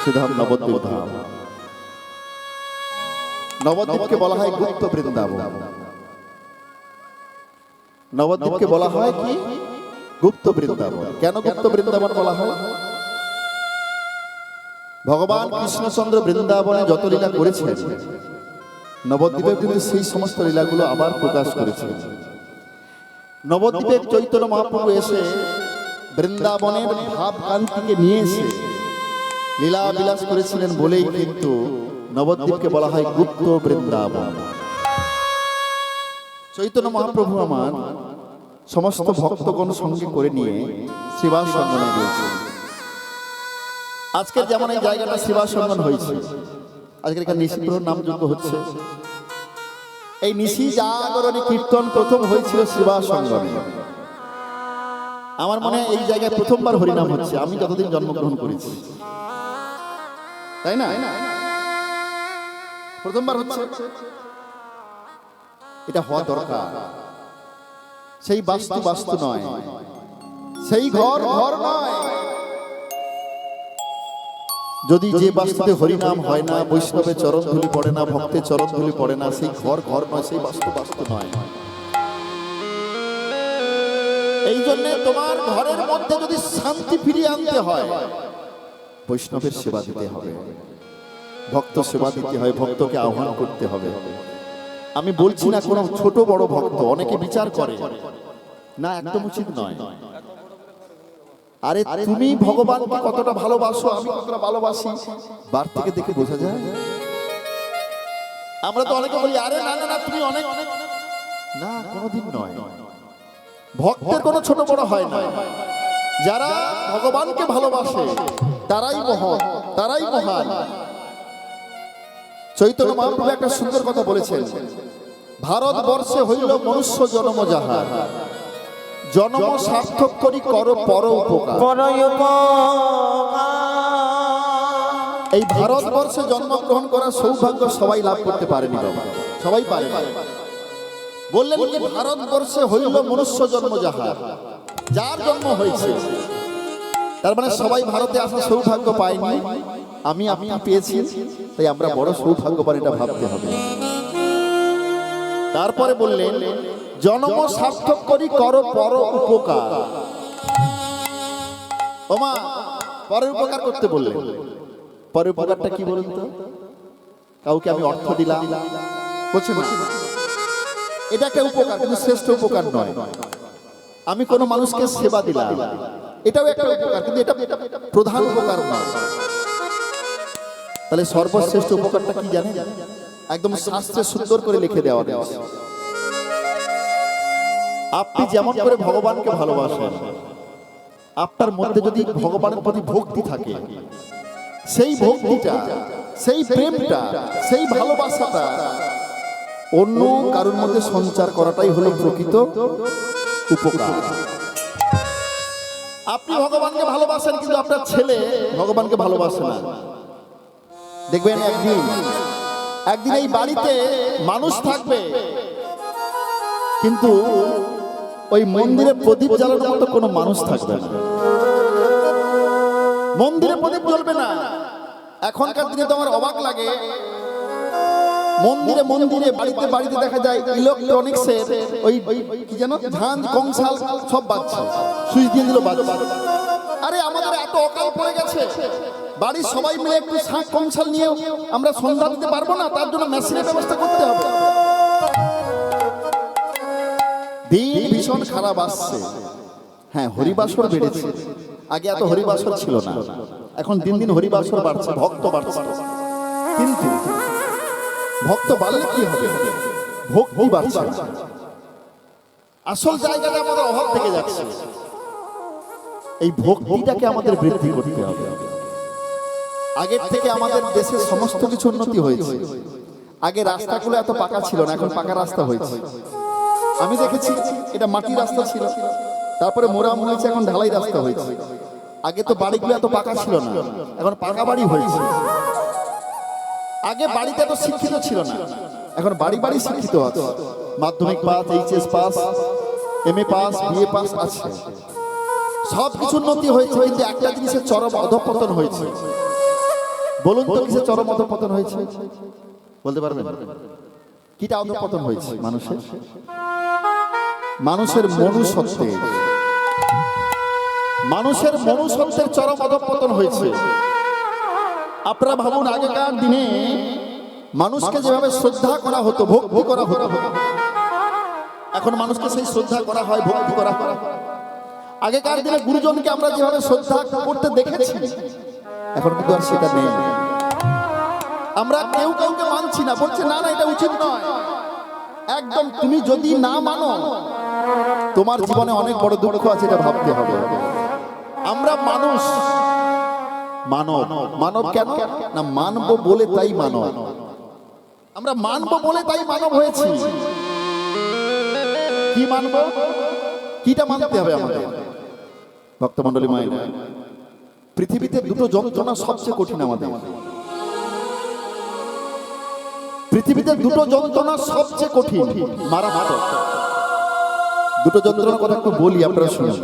শ্রীধাম নবদ্বীপ ধাম। নবদ্বীপকে বলা হয় গুপ্ত বৃন্দাবন। নবদ্বীপকে বলা হয় কি? গুপ্ত বৃন্দাবন। কেন গুপ্ত বৃন্দাবন বলা হয়? ভগবান কৃষ্ণচন্দ্র বৃন্দাবনে যত লীলা করেছেন, নবদ্বীপে কিন্তু সেই সমস্ত লীলাগুলো আবার প্রকাশ করেছেন। নবদ্বীপে চৈতন্য মহাপ্রভু এসে বৃন্দাবনের ভাব কান্তিকে নিয়ে এসে লীলা বিলাস করেছিলেন বলেই কিন্তু নবদ্বীপকে বলা হয় গুপ্ত বৃন্দাবন। চৈতন্য মহাপ্রভু আমার সমস্ত ভক্তগণ সঙ্গে করে নিয়ে শ্রীবাস সঙ্গনে গিয়েছেন। আজকের যেমন এই জায়গাটা শ্রীবাস সঙ্গন হয়েছে, আজকের এখানে নিশিপ্রহর নামযজ্ঞ হচ্ছে। এই নিশি জাগরণী কীর্তন প্রথম হয়েছিল শ্রীবাস সঙ্গনে। আমার মনে হয় এই জায়গায় প্রথমবার হরিনাম হচ্ছে আমি যতদিন জন্মগ্রহণ করেছি, তাই না? প্রথমবার হচ্ছে। এটা হওয়া দরকার। সেই বাস্তু বাস্তু নয়, সেই ঘর ঘর নয়। যদি যে বাস্তুতে হরিনাম হয় না, বৈষ্ণবের চরণ ধুলি পড়ে না, ভক্তের চরণ ধুলি পড়ে না, সেই ঘর ঘর নয়, সেই বাস্তু বাস্তু নয়। এই জন্য তোমার ঘরের মধ্যে যদি শান্তি ফিরিয়ে আনতে হয়, বৈষ্ণবের সেবা দিতে হবে, ভক্ত সেবা দিতে হয়, ভক্তকে আহ্বান করতে হবে। আমি বলছি না কোনো ছোট বড় ভক্ত, অনেকে বিচার করে না, একদম উচিত নয়। আরে তুমি ভগবানকে কতটা ভালোবাসো, আমি কতটা ভালোবাসি, বার থেকে দেখে বোঝা যায়। আমরা তো অনেকে বলি আরে না না না তুমি অনেক অনেক না, কোনোদিন নয়। ভক্তের কোনো ছোট বড় হয় না। যারা ভগবানকে ভালোবাসে তারাই মহান, তারাই মহান। চৈতন্য মহাপ্রভু একটা সুন্দর কথা বলেছেন, ভারতবর্ষে হইল মনুষ্য জন্ম যাহা, জন্ম সার্থক করি কর পর উপকার। এই ভারতবর্ষে জন্মগ্রহণ করার সৌভাগ্য সবাই লাভ করতে পারেনি বাবা, সবাই পারে। বললেন যে ভারতবর্ষে হইল মনুষ্য জন্ম যাহা, যার জন্ম হয়েছে, তার মানে সবাই ভারতে আসার সৌভাগ্য পায়নি। আমি আপনি পেয়েছি, তাই আমরা বড় সৌভাগ্যবান, এটা ভাবতে হবে। তারপরে বললেন জন্ম সার্থক করি কর পর উপকার। ওমা পরের উপকার করতে বললেন। পরের উপকারটা কি বলুন তো? কাউকে আমি অর্থ দিলাম, বলছি না, এটা একটা উপকার, কিন্তু শ্রেষ্ঠ উপকার নয়। আমি কোনো মানুষকে সেবা দিলাম, এটাও একটা উপকার, কিন্তু এটা প্রধান উপকার নয়। তাহলে সর্বশ্রেষ্ঠ উপকারটা কি জানেন? একদম শাস্ত্রে সুন্দর করে লিখে দেওয়া আছে। আপনি যেমন করে ভগবানকে ভালোবাসেন, আপনার মধ্যে যদি ভগবানের প্রতি ভক্তি থাকে, সেই ভক্তিটা, সেই প্রেমটা, সেই ভালোবাসাটা অন্য কারোর মধ্যে সঞ্চার করাটাই হলো প্রকৃত উপকার। আপনি ভগবানকে ভালোবাসেন, কিন্তু আপনার ছেলে ভগবানকে ভালোবাসে না। দেখবেন একদিন একদিন এই বাড়িতে মানুষ থাকবে, কিন্তু ওই মন্দিরে প্রদীপ জ্বালানোর মতো কোনো মানুষ থাকবে না। মন্দিরে প্রদীপ জ্বলবে না। এখনকার দিনে তো আমার অবাক লাগে, মন্দিরে মন্দিরে বাড়িতে বাড়িতে দেখা যায় ইলেকট্রনিক্সের ওই কি যেন ধান কংসাল সব বাজছে, সুইচ দিয়ে দিল বাজছে। আরে আমাদের এত অকাল পড়ে গেছে, বাড়ির সবাই মিলে একটু শাঁখ কংসাল নিয়ে আমরা সন্ধ্যা দিতে পারবো না? তার জন্য মেশিনের ব্যবস্থা করতে হবে। দিন ভীষণ খারাপ আসছে। হ্যাঁ, হরিবাসর বেড়েছে, আগে এত হরিবাসর ছিল না, এখন দিন দিন হরিবাসর বাড়ছে, ভক্ত বাড়ছে। কিন্তু ভক্ত বাড়লে কি হবে? ভক্তি বাড়ছে। আসল জায়গাটা আমাদের অভাব থেকে যাচ্ছে। এই ভক্তিটাকে আমাদের বৃদ্ধি করতে হবে। আগের থেকে আমাদের দেশের সমস্ত কিছু উন্নতি হয়েছে। আগে রাস্তাগুলো এত পাকা ছিল না, এখন পাকা রাস্তা হয়েছে। আমি দেখেছি এটা মাটির রাস্তা ছিল, তারপরে মোরাম হয়েছে, এখন ঢালাই রাস্তা হয়েছে। আগে তো বাড়িগুলো এত পাকা ছিল না, এখন পাকা বাড়ি হয়েছে। আগে বাড়িতে এত শিক্ষিত ছিল না, এখন বাড়ি বাড়ি শিক্ষিত আছে। মাধ্যমিক pass, HS pass, MA pass, BA pass আছে। সব কিছু উন্নতি হয়েছে, কিন্তু একটা জিনিসের চরম অধঃপতন হয়েছে। বলুন তো কিসে চরম অধঃপতন হয়েছে? বলতে পারবেন? কিটা অধঃপতন হয়েছে মানুষের? মানুষের মনুষ্যত্বে, মানুষের মনুষ্যত্বের চরম অধঃপতন হয়েছে। আপনারা ভাবুন, আগেকার দিনে মানুষকে যেভাবে শ্রদ্ধা করা হতো, ভক্তি করা হতো, এখন মানুষকে সেই শ্রদ্ধা করা হয়, ভক্তি করা হয়। আগেকার দিনে গুরুজনকে আমরা যেভাবে শ্রদ্ধা করতে দেখেছি, এখন কিন্তু আর সেটা নেই। আমরা কেউ কাউকে মানছি না, বলছে না না এটা উচিত নয়। একদম তুমি যদি না মানো, তোমার জীবনে অনেক বড় দুঃখ আছে, এটা ভাবতে হবে। আমরা মানুষ, মানব। মানব কেন না? মানব বলে তাই মানব। আমরা মানব বলে তাই মানব হয়েছি। কি মানব? কিটা মানতে হবে আমাদের? ভক্তমণ্ডলী মায়ের, পৃথিবীতে দুটো যন্ত্রণা সবচেয়ে কঠিন আমাদের। পৃথিবীতে দুটো যন্ত্রণা সবচেয়ে কঠিন, মারাত্মক দুটো যন্ত্রণার কথা একটু বলি, আপনারা শুনুন।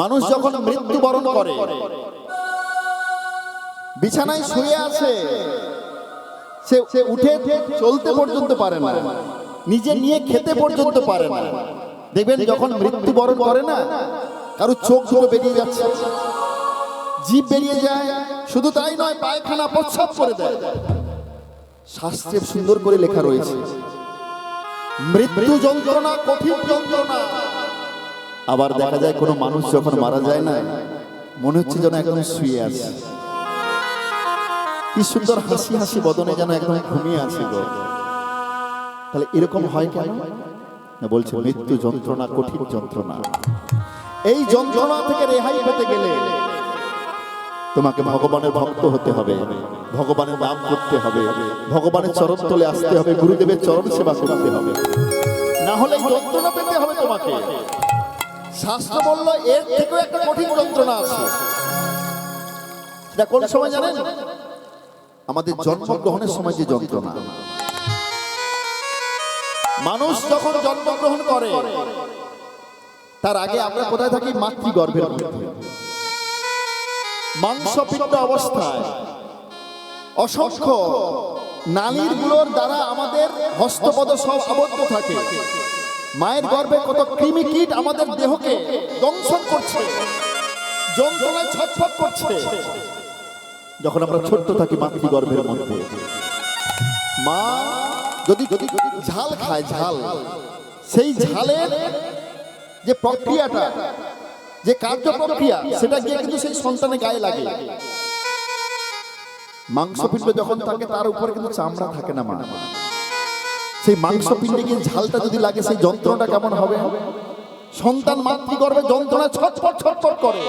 মানুষ যখন মৃত্যুবরণ করে, বিছানায় শুয়ে আছে, সে উঠে চলতে পর্যন্ত পারে না, নিজে নিয়ে খেতে পর্যন্ত পারে না। দেখবেন যখন মৃত্যুবরণ করে না, কারো চোখ দুটো বেরিয়ে যাচ্ছে, জিভ বেরিয়ে যায়, শুধু তাই নয়, পায়খানা প্রস্রাব করে দেয়। শাস্ত্রে সুন্দর করে লেখা রয়েছে, মৃত্যু যন্ত্রণা কঠিন যন্ত্রণা। আবার দেখা যায় কোনো মানুষ যখন মারা যায় না, মনে হচ্ছে যেন একদম শুয়ে আছে, কি সুন্দর হাসি হাসি বদনে, যেন একদম ঘুমিয়ে আছে গো। তাহলে এরকম হয় কেন? বলছে মৃত্যু যন্ত্রণা কঠিন যন্ত্রণা। এই যন্ত্রণা থেকে রেহাই পেতে গেলে তোমাকে ভগবানের ভক্ত হতে হবে, ভগবানের নাম করতে হবে, ভগবানের চরণ তলে আসতে হবে, গুরুদেবের চরণ সেবা করতে হবে, না হলে যন্ত্রণা পেতে হবে তোমাকে। শাস্ত্র বলল এর থেকেও একটা কঠিন যন্ত্রণা আছে। এটা কোন সময় জানেন? আমাদের জন্মগ্রহণের সময় যে যন্ত্রণা। মানুষ যখন জন্মগ্রহণ করে, তার আগে আমরা কোথায় থাকি? মাতৃগর্ভের মধ্যে, মাংসপিণ্ড অবস্থায়। অসংখ্য নালীর গুলোর দ্বারা আমাদের হস্তপদ সব আবদ্ধ থাকে। মায়ের গর্ভে কত কৃমি কীট আমাদের দেহকে দংশন করছে, যন্ত্রণায় ছটফট করছে। যখন আমরা ছোট্ট থাকি মাতৃগর্ভের মধ্যে, মা যদি ঝাল খায়, ঝাল, সেই ঝালের যে প্রক্রিয়াটা, যে কার্য প্রক্রিয়া, সেটা গিয়ে কিন্তু সেই সন্তানের গায়ে লাগে। মাংসপিণ্ড যখন থাকে, তার উপরে কিন্তু চামড়া থাকে না মা, সেই মাংসপিণ্ডে গিয়ে ঝালটা যদি লাগে, সেই যন্ত্রণাটা কেমন হবে? সন্তান মাতৃগর্ভে যন্ত্রণা ছটফট ছটফট করে।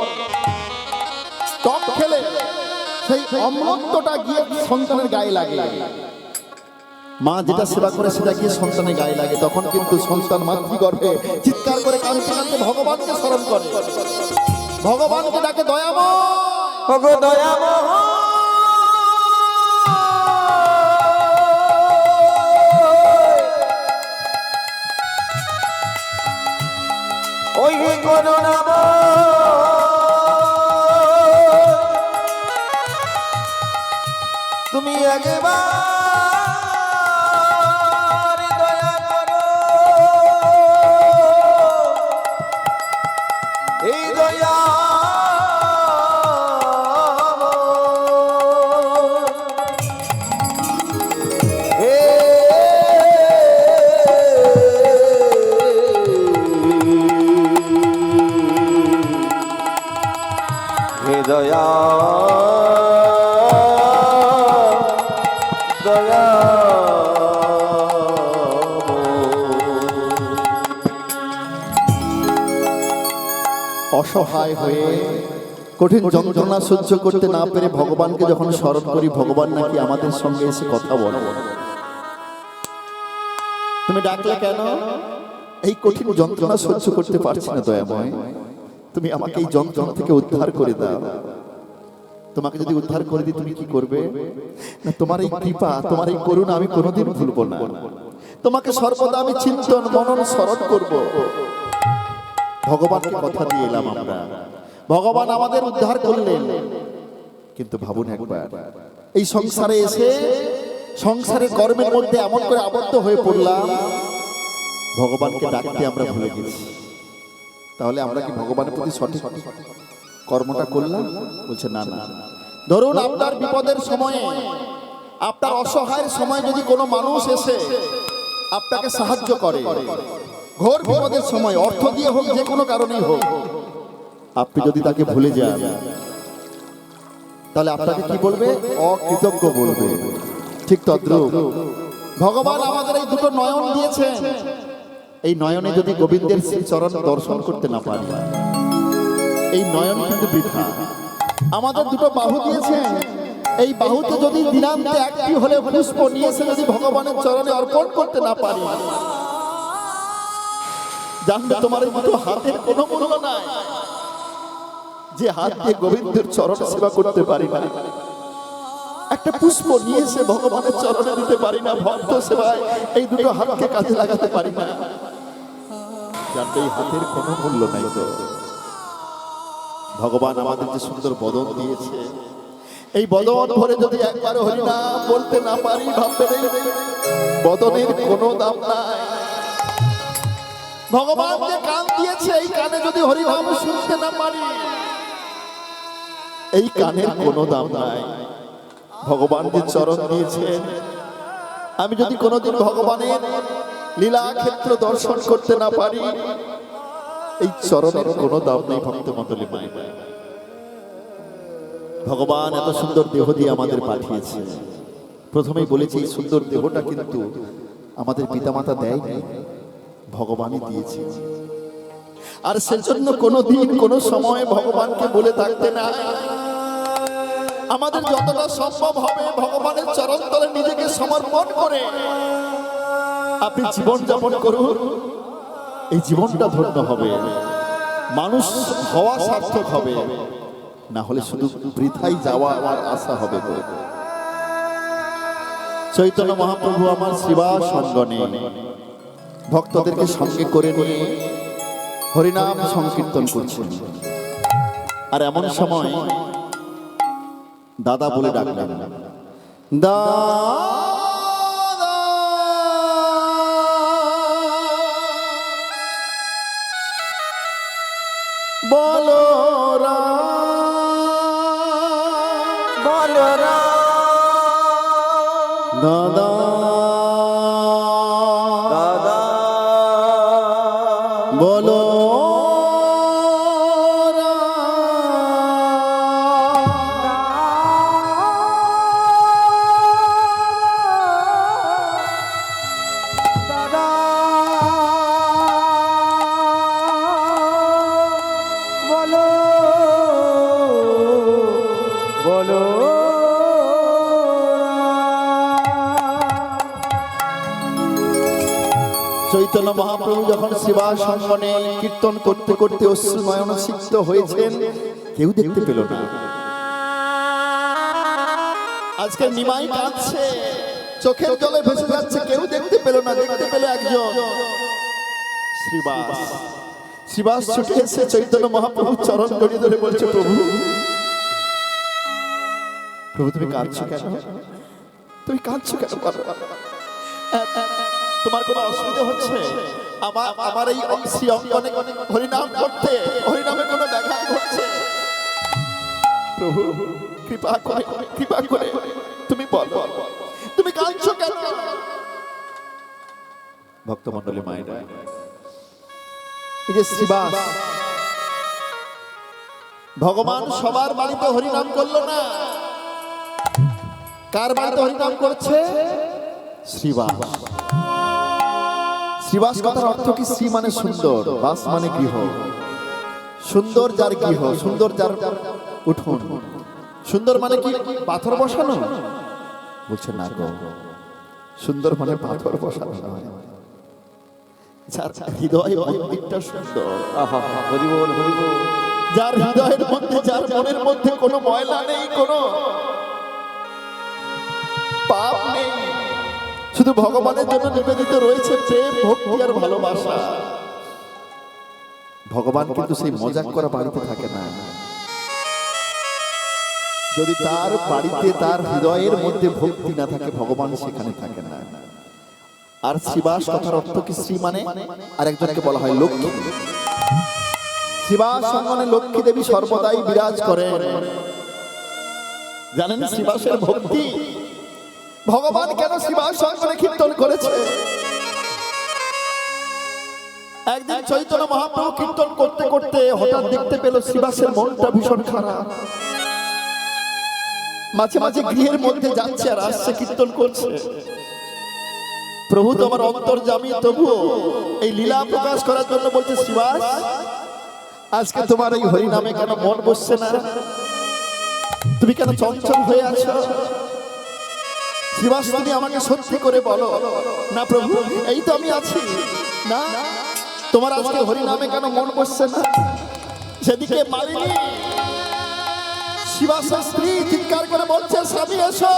টক খেলে সেই অম্লত্বটা গিয়ে সন্তানের গায়ে লাগে, মা যেটা সেবা করে সেটা গিয়ে সন্তানের গায়ে লাগে। তখন কিন্তু সন্তান মাতৃগর্ভে চিৎকার করে কাঁদতে কাঁদতে ভগবানকে স্মরণ করে, ভগবানকে ডাকে, দয়াময়, ওগো দয়াময়, ওই করুণাময়, তুমি একবার দয়া করো, এই দয়া হে দয়া দয়া। অসহায় হয়ে কঠিন যন্ত্রণা সহ্য করতে না পেরে ভগবানকে যখন স্মরণ করি, ভগবান নাকি আমাদের সঙ্গে এসে কথা বলে, তুমি ডাকলে কেন? এই কঠিন যন্ত্রণা সহ্য করতে পারছি না দয়াময়, তুমি আমাকে এই যন্ত্রণা থেকে উদ্ধার করে দাও। তোমাকে যদি উদ্ধার করে দিই, তুমি কি করবে? না, তোমার এই কৃপা, তোমার এই করুণা আমি কোনোদিন ভুলবো না। তোমাকে সর্বদা আমি চিন্তন মনন স্মরণ করব। ভগবানকে কথা দিয়ে এলাম আমরা, ভগবান আমাদের উদ্ধার করলেন। কিন্তু ভাবুন একবার, এই সংসারে এসে সংসারের কর্মের মধ্যে এমন করে আবদ্ধ হয়ে পড়লাম, ভগবানকে ডাকতে আমরা ভুলে গেছি। তাহলে আমরা কি ভগবানের প্রতি সঠিক কর্মটা করলাম? বলছে না না। ধরুন আপনার বিপদের সময়ে, আপনার অসহায়ের সময় যদি কোনো মানুষ এসে আপনাকে সাহায্য করে, ঘোর বিপদের সময়, অর্থ দিয়ে হোক, যে কোনো কারণেই হোক, আপনি যদি তাকে ভুলে যান, তাহলে আপনাকে কি বলবে? অকৃতজ্ঞ বলবে। ঠিক তদ্রূপ ভগবান আমাদের এই দুটো নয়ন দিয়েছেন, এই নয়নে যদি গোবিন্দের শ্রীচরণ দর্শন করতে না পারি, এই নয়ন কিন্তু বৃথা। আমাদের দুটো বাহু দিয়েছেন, এই বাহুতে যদি দিনান্তে একটি হলে পুষ্প নিয়ে এসে যদি ভগবানের চরণে অর্পণ করতে না পারি, জানবে তোমার এই দুটো হাতের কোনো মূল্য নাই। যে হাত দিয়ে গোবিন্দের চরণে সেবা করতে পারি না, একটা পুষ্প নিয়ে এসে ভগবানের চরণে দিতে পারি না, ভক্ত সেবায় এই দুটো হাতকে কাজে লাগাতে পারি না, জানবে এই হাতের কোনো মূল্য নাই। তো ভগবান আমাদের যে সুন্দর বদন দিয়েছে, এই বদন ভরে যদি একবার হরিনাম বলতে না পারি, ভাববেন এই বদনের কোনো দাম নাই। ভগবান যে কান দিয়েছে, এই কানে যদি হরিনাম শুনতে না পারি, এই কানের কোনো দাম নাই। ভগবান যে চরণ দিয়েছেন, আমি যদি কোনোদিন ভগবানের লীলা ক্ষেত্র দর্শন করতে না পারি, এই চরণের কোনো দাম নেই। ভক্ত মণ্ডলী, ভগবান এত সুন্দর দেহ দিয়ে আমাদের পাঠিয়েছে। প্রথমেই বলেছি, এই সুন্দর দেহটা কিন্তু আমাদের পিতামাতা দেয়নি, ভগবানই দিয়েছে। আর সেজন্য কোনোদিন কোনো সময় ভগবানকে বলে থাকতে না। আমাদের যতটা সম্ভব হবে ভগবানের চরণ তলে নিজেকে সমর্পণ করে আপনি জীবন যাপন করুন, এই জীবনটা ধন্য হবে, মানুষ হওয়া সার্থক হবে, না হলে শুধু বৃথাই যাওয়া আমার আশা হবে। চৈতন্য মহাপ্রভু আমার শ্রীবাস সঙ্গনে ভক্তদেরকে সঙ্গে করে নিয়ে হরিনাম সংকীর্তন করছেন। আর এমন সময় দাদা বলে ডাকলেন, দাদা বলো দাদা দাদা বলো চৈতন্য মহাপ্রভু যখন শ্রীবাস সঙ্গনে কীর্তন করতে করতে অশ্রু নয়নসিক্ত হয়েছেন, কেউ দেখতে পেল না। আজকে নিমাই কাঁদছে, চোখের জলে ভেসে যাচ্ছে, কেউ দেখতে পেল না। দেখতে পেল একজন, শ্রীবাস। শ্রীবাস ছুটে এসে চৈতন্য মহাপ্রভুর চরণ জড়িয়ে ধরে বলছে, প্রভু প্রভু তুমি কাঁদছো কেন? তুমি কাঁদছো কেন? তোমার কোনো অসুবিধা হচ্ছে? আমার এই শ্রী অঙ্গনে হরিনাম করতে, হরিনামে কোনো ব্যাঘাত ঘটছে? প্রভু কৃপা করে তুমি বলো, তুমি কাঁদছো কেন? ভক্তমণ্ডলী মায়েরা, এই যে শ্রীবাস, ভগবান সবার বাড়িতে হরিনাম করলো না। কার বাড়িতে হরিনাম করছে? শ্রীবাস। শ্রীবাস কথার অর্থ কি? শ্রী মানে সুন্দর, বাস মানে গৃহ। সুন্দর যার গৃহ, সুন্দর যার উঠোন। সুন্দর মানে কি পাথর বসানো? বলছে না গো, সুন্দর মানে পাথর বসানো নয়, যার হৃদয় মন্দিরটা সুন্দর। হরি বল, হরি বল। যার হৃদয়ের মধ্যে, যার মনের মধ্যে কোনো ময়লা নেই, কোনো পাপ নেই, শুধু ভগবানের জন্য নিবেদিত রয়েছে প্রেম, ভক্তি আর ভালোবাসা। ভগবান কিন্তু সেই মজাক করা বাড়িতে থাকে না। যদি তার বাড়িতে তার হৃদয়ের মধ্যে ভক্তি না থাকে, ভগবান সেখানে থাকে না। আর শ্রীবাস কথার অর্থ কি? শ্রী মানে, আর একজনকে বলা হয় লক্ষ্মী। শ্রীবাস অঙ্গনে লক্ষ্মী দেবী সর্বদাই বিরাজ করেন। জানেন শ্রীবাসের ভক্তি? ভগবান কেন শ্রীবাস অঙ্গনে কীর্তন করেছে? একদিন চৈতন্য মহাপ্রভু কীর্তন করতে করতে হঠাৎ দেখতে পেল শ্রীবাসের মনটা ভীষণ খারাপ। মাঝে মাঝে গৃহের মধ্যে যাচ্ছে আর আসছে, কীর্তন করছে। প্রভু তো আমার অন্তর্যামী, তবুও এই লীলা প্রকাশ করার জন্য বলছে, শ্রীবাস আজকে তোমার এই হরি নামে কেন মন বসছে না? তুমি কেন চঞ্চল হয়ে আছো? শ্রীবাস তুমি আমাকে সত্যি করে বলো না। প্রভু এই তো আমি আছি না, তোমার আজকে হরি নামে কেন মন বসছে না? সেদিকে মালিনী শ্রীবাসের স্ত্রী চিৎকার করে বলছে, স্বামী এসো,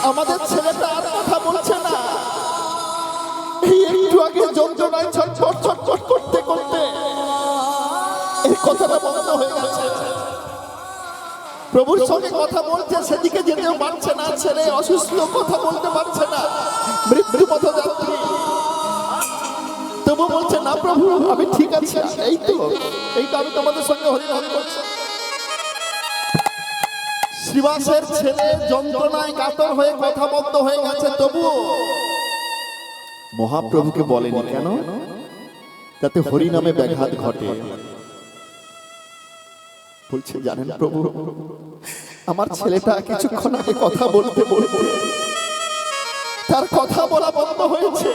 আমাদের ছেলেটা আর কথা বলছে না। এই একটু আগে যন্ত্রণায় ছটফট ছটফট করতে করতে এই কথাটা বন্ধ হয়ে গেছে। প্রভুর সঙ্গে কথা বলছে, সেদিকে যেতেও পারছে না। ছেলে অসুস্থ, কথা বলতে পারছে না, মৃত্যু পথযাত্রী। তবু বলছে, না প্রভু আমি ঠিক আছি, এই তো আমি তোমাদের সঙ্গে হরিনাম করছি। শ্রীবাসের ছেলে যন্ত্রণায় কাতর হয়ে কথা বন্ধ হয়ে গেছে, তবুও মহাপ্রভুকে বলেনি কেন? যাতে হরিনামে ব্যাঘাত ঘটে। বলছে, জানেন প্রভু, আমার ছেলেটা কিছুক্ষণ আগে কথা বলতে বলতে তার কথা বলা বন্ধ হয়েছে।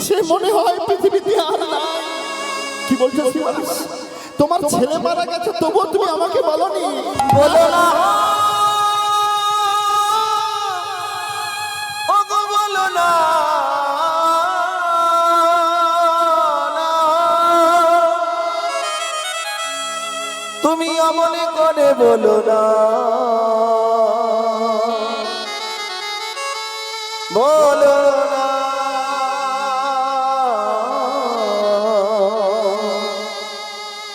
সে মনে হয় পৃথিবীতে আর নাই। কি বলছো শ্রীবাস? তোমার ছেলে মারা গেছে, তবুও তুমি আমাকে বলনি? বলো না, ওগো বলো না, তুমি অমনে করে বলো না, বলো না,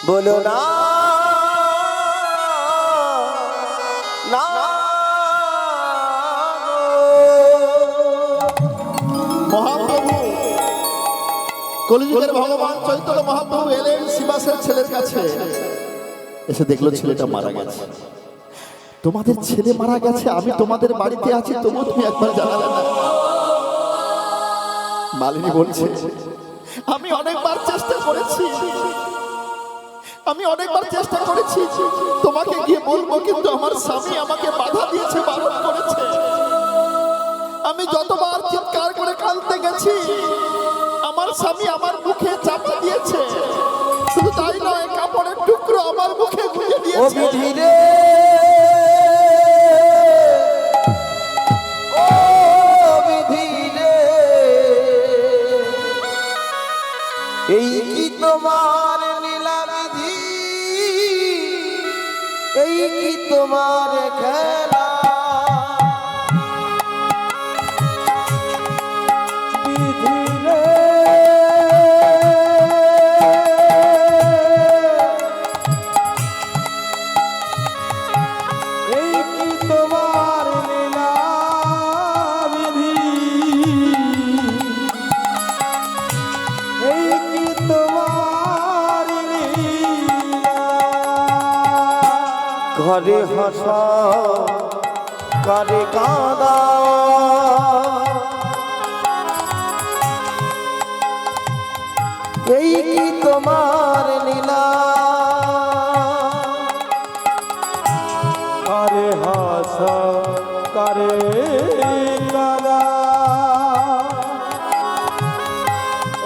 বলো না, না মহাপ্রভু কলিযুগের ভগবান চৈতন্য মহাপ্রভু এলেন শ্রীবাসের ছেলের কাছে। এসে দেখলো ছেলেটা মারা গেছে। তোমাদের ছেলে মারা গেছে, আমি তোমাদের বাড়িতে আছি, তবুও তুমি একবার জানালে না। মালিনী বলছে, আমি অনেকবার চেষ্টা করেছি, তোমাকে গিয়ে বলবো, কিন্তু আমার স্বামী আমাকে বাধা দিয়েছে, বারণ করেছে। আমি যতবার চিৎকার করে কাঁদতে গেছি, আমার স্বামী আমার মুখে চাপা দিয়েছে। শুধু তাই নয়, কাপড়ের টুকরো আমার মুখে গুঁজে দিয়েছে। এই কি তোমার লীলা বিধি, এই কি তোমার খেলা, বিধি রে, এই কি তোমার লীলা বিধি, এই কি তোমার লীলা, ঘরে হাসা করে কাঁদা, এই কি তোমার লীলা, করে হাসা করে কাঁদা,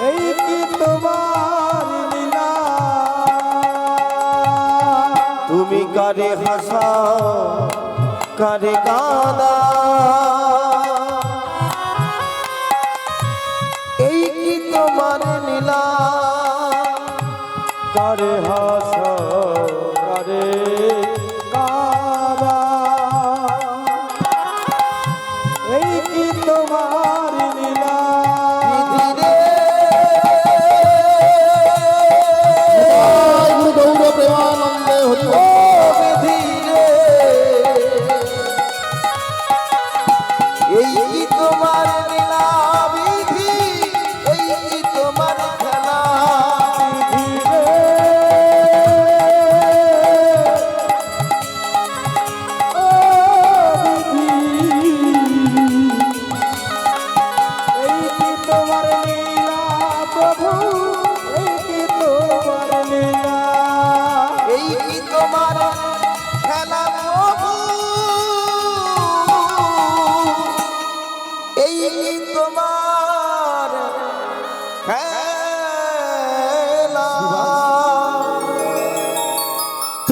এই কি তোমার লীলা, তুমি কারে হাসা কারে কাঁদা, এই কি তোমার লীলা, কারে হাসা কারে কাঁদা, এই কি তোমার লীলা, বিধি রে, গৌর প্রেমানন্দ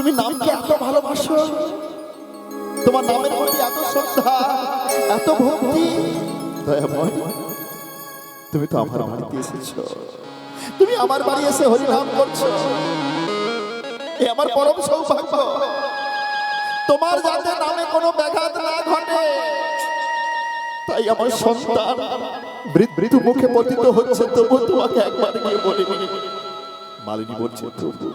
তুমি নামকে এত ভালোবাসো, তোমার নামের প্রতি এত শ্রদ্ধা, এত ভক্তি। দয়াময়, তুমি তো আমার বাড়িতে এসেছো, তুমি আমার বাড়ি এসে হরিনাম করছো। এ আমার পরম সৌভাগ্য। তোমার যাতে নামে কোনো ব্যাঘাত না ঘটে, তাই আমার সন্তান মৃত্যু মুখে পতিত হচ্ছে, তবু তোমাকে একবার গিয়ে বলিনি। মালিনী বলছে, প্রভু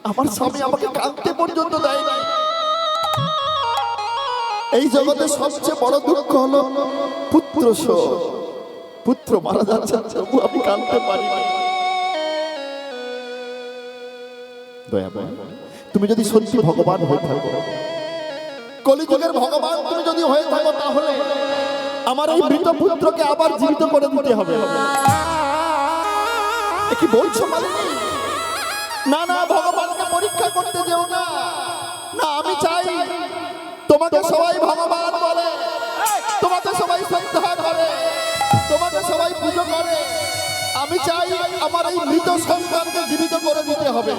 আমার স্বামী আমাকে কাঁদতে পর্যন্ত দেয়নি। এই জগতে সবচেয়ে বড় দুঃখ হলো পুত্র শোক। পুত্র মারা যাচ্ছে, তবু আমি কাঁদতে পারিনি। দয়াময়, তুমি যদি সত্যি ভগবান হয়ে থাকো, কলিযুগের ভগবান তুমি যদি হয়ে থাকো, তাহলে আমার এই মৃত পুত্রকে আবার জীবিত করে দিতে হবে। এ কি বলছো মালিনী? না না, ভগবানকে পরীক্ষা করতে যেও না। না, আমি চাই তোমাকে সবাই ভগবান বলে, তোমাকে সবাই শ্রদ্ধা করে, তোমাকে সবাই পুজো করে। আমি চাই আমার এই মৃত সন্তানকে জীবিত করে দিতে হবে।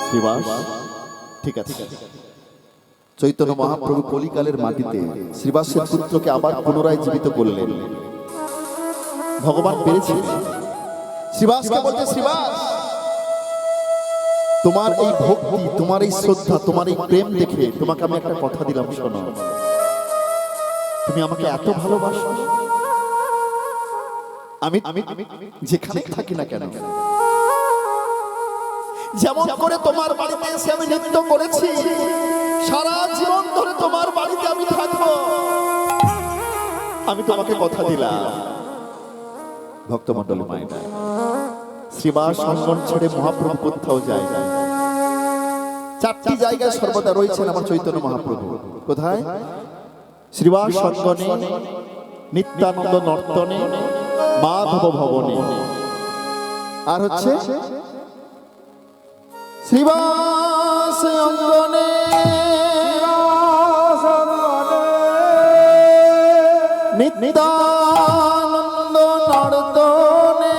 শ্রীবাস, ঠিক আছে। চৈতন্য মহাপ্রভু কলিকালের মাটিতে শ্রীবাসের পুত্রকে আবার পুনরায় জীবিত করলেন। ভগবান পেরেছিলেন। শ্রীবাসকে বলছে, শ্রীবাস, তোমার এই ভক্তি, তোমার এই শ্রদ্ধা, তোমার এই প্রেম দেখে তোমাকে আমি একটা কথা দিলাম, শোনো। তুমি আমাকে এত ভালোবাসো, আমি যেখানে থাকি না কেন, যেমন করে তোমার বাড়িতে এসে আমি নৃত্য করেছি, সারা জীবন ধরে তোমার বাড়িতে আমি থাকবো। আমি তোমাকে কথা দিলাম। ভক্তমণ্ডলী মায়েরা, শ্রীবাস অঙ্গন ছেড়ে মহাপ্রভু কোথাও যায় না। চারটি জায়গায় সর্বদা রয়েছেন আমার চৈতন্য মহাপ্রভু। কোথায়? শ্রীবাস অঙ্গনে, নিত্যানন্দ নর্তনে, মাধব ভবনে, আর হচ্ছে শ্রীবাস অঙ্গনে, নিত্যানন্দ নর্তনে,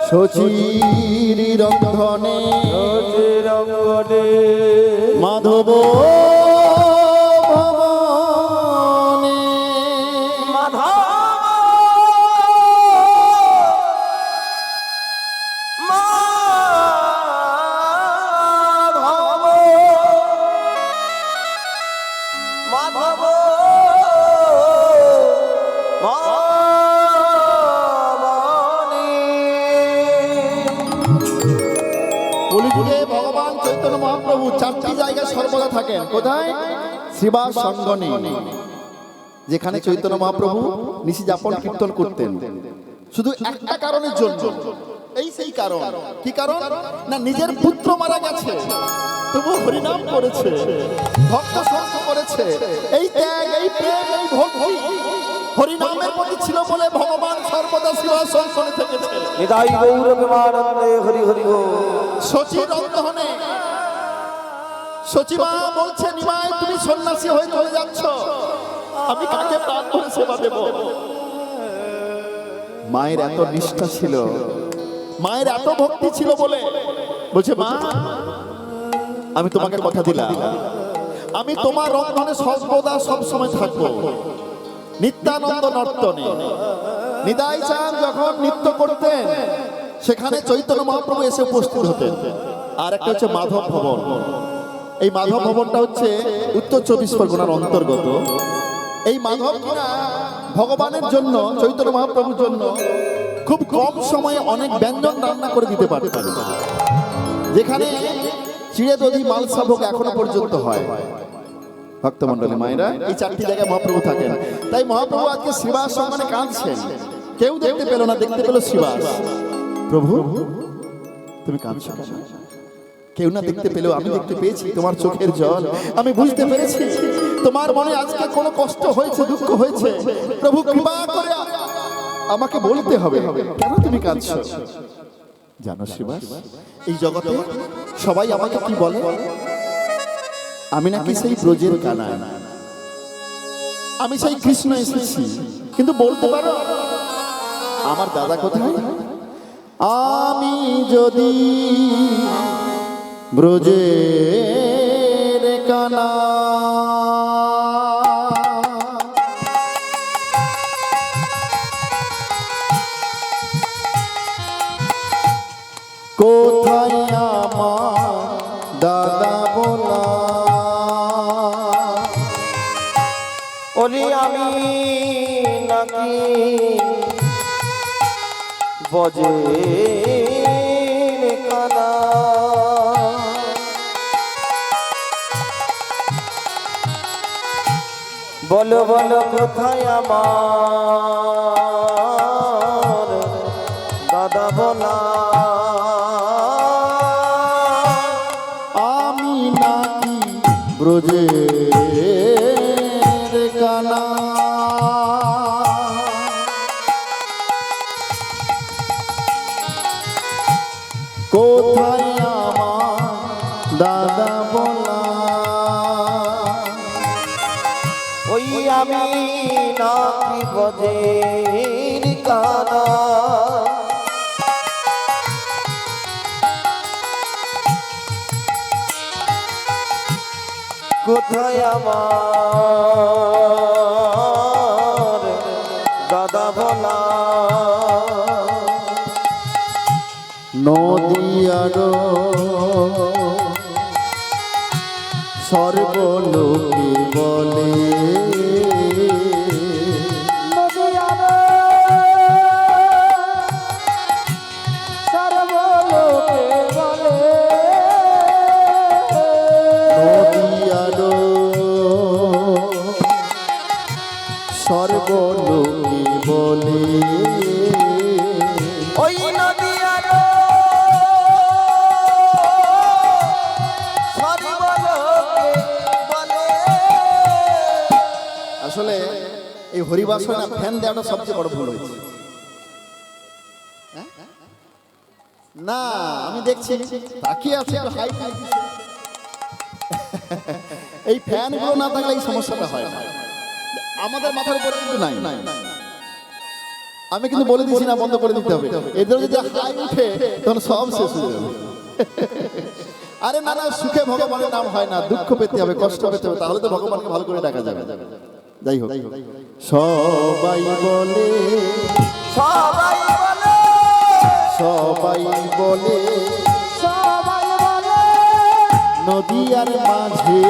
শচীর রন্ধনে, মাধব ভবনে। কলিযুগে ভগবান চৈতন্য মহাপ্রভু চারটি জায়গায় সর্বদা থাকেন। কোথায়? শ্রীবাস অঙ্গনে, যেখানে চৈতন্য মহাপ্রভু নিশি যাপন কীর্তন করতেন, শুধু একটা কারণের জন্য। এই সেই কারণ। কি কারণ? না, নিজের পুত্র মারা গেছে, তবু হরিনাম করেছে, ভক্ত সঙ্গ করেছে। এই ত্যাগ, এই প্রেম, এই ভক্তি হরিনামের প্রতি ছিল বলে ভগবান সর্বদা শ্রীবাস অঙ্গনে থেকেছে। নিতাই গৌর প্রেমানন্দে হরি হরি গো। শচীর অন্তহনে শচীমা বলছে, নিমাই তুমি সন্ন্যাসী হয়ে চলে যাচ্ছ, আমি কাকে প্রাণ ভরে সেবা দেব? মায়ের এত নিষ্ঠা ছিল, মায়ের এত ভক্তি ছিল বলে বলছে, মা আমি তোমাকে কথা দিলাম, আমি তোমার রন্ধনে সর্বদা সবসময় থাকবো। নিত্যানন্দ নর্তনে, নিতাই চাঁদ যখন নৃত্য করতেন, সেখানে চৈতন্য মহাপ্রভু এসে উপস্থিত হতেন। আর একটা হচ্ছে মাধব ভবন। এই মাধব ভবনটা হচ্ছে উত্তর 24 পরগনার অন্তর্গত। এই মাধব কিনা ভগবানের জন্য, চৈতন্য মহাপ্রভুর জন্য খুব কম সময়ে অনেক ব্যঞ্জন রান্না করে দিতে পারতেন, যেখানে চিড়ে দধি মালসা ভোগ এখনো পর্যন্ত হয়। ভক্তমণ্ডলী মায়েরা, এই চারটি জায়গায় মহাপ্রভু থাকেন। তাই মহাপ্রভু আজকে শ্রীবাস অঙ্গনে কাঁদছেন। কেউ দেখতে পেল না, দেখতে পেল শ্রীবাস। প্রভু তুমি কাঁদছো কেন? কেউ না দেখতে পেলেও আমি দেখতে পেয়েছি তোমার চোখের জল। আমি বুঝতে পেরেছি তোমার মনে আজকে কোনো কষ্ট হয়েছে, দুঃখ হয়েছে। প্রভু কৃপা করে আমাকে বলতে হবে কেন তুমি কাঁদছো। জানো শ্রীবাস, এই জগতে সবাই আমাকে কি বলে? আমি নাকি সেই ব্রজের কানাই, আমি সেই কৃষ্ণ এসেছি। কিন্তু বলতে পারো আমার দাদা কোথায়? আমি যদি ব্রজের কানা কোথায় আমার দাদা বলা ওলি আমি নাকি বজে কানা বলো বলো কোথায় আমার দাদা বলা আমি নাকি ব্রজের কানা কোথায় আমার দাদা বলা ওই আমি নাকি বজের কানা কোথায় আমার দাদা বলা নদিয়ার সর্বলোকে বলে নদিয়ার সর্বলোকে বলে ওই নদিয়ার সর্বলোকে বলে আসলে এই হরিবাসনা ফ্যান দেওয়াটা সবচেয়ে বড় ভুল হয়েছে। না আমি দেখছি তাকিয়ে আছে এই ফ্যান গুলো না থাকলে এই সমস্যাটা হয় না। আমাদের মাথার উপরে কিন্তু নাই। আমি কিন্তু বলে দিচ্ছি না বন্ধ করে দিতে হবে, এদের যদি হাই উঠে তখন সব শেষ হয়ে যাবে। আরে না না, সুখে ভগবানের নাম হয় না, দুঃখ পেতে হবে, কষ্ট পেতে হবে, তাহলে তো ভগবানকে ভালো করে ডাকা যাবে। যাই হোক, সবাই বলে সবাই বলে সবাই বলে সবাই বলে নদিয়ার মাঝে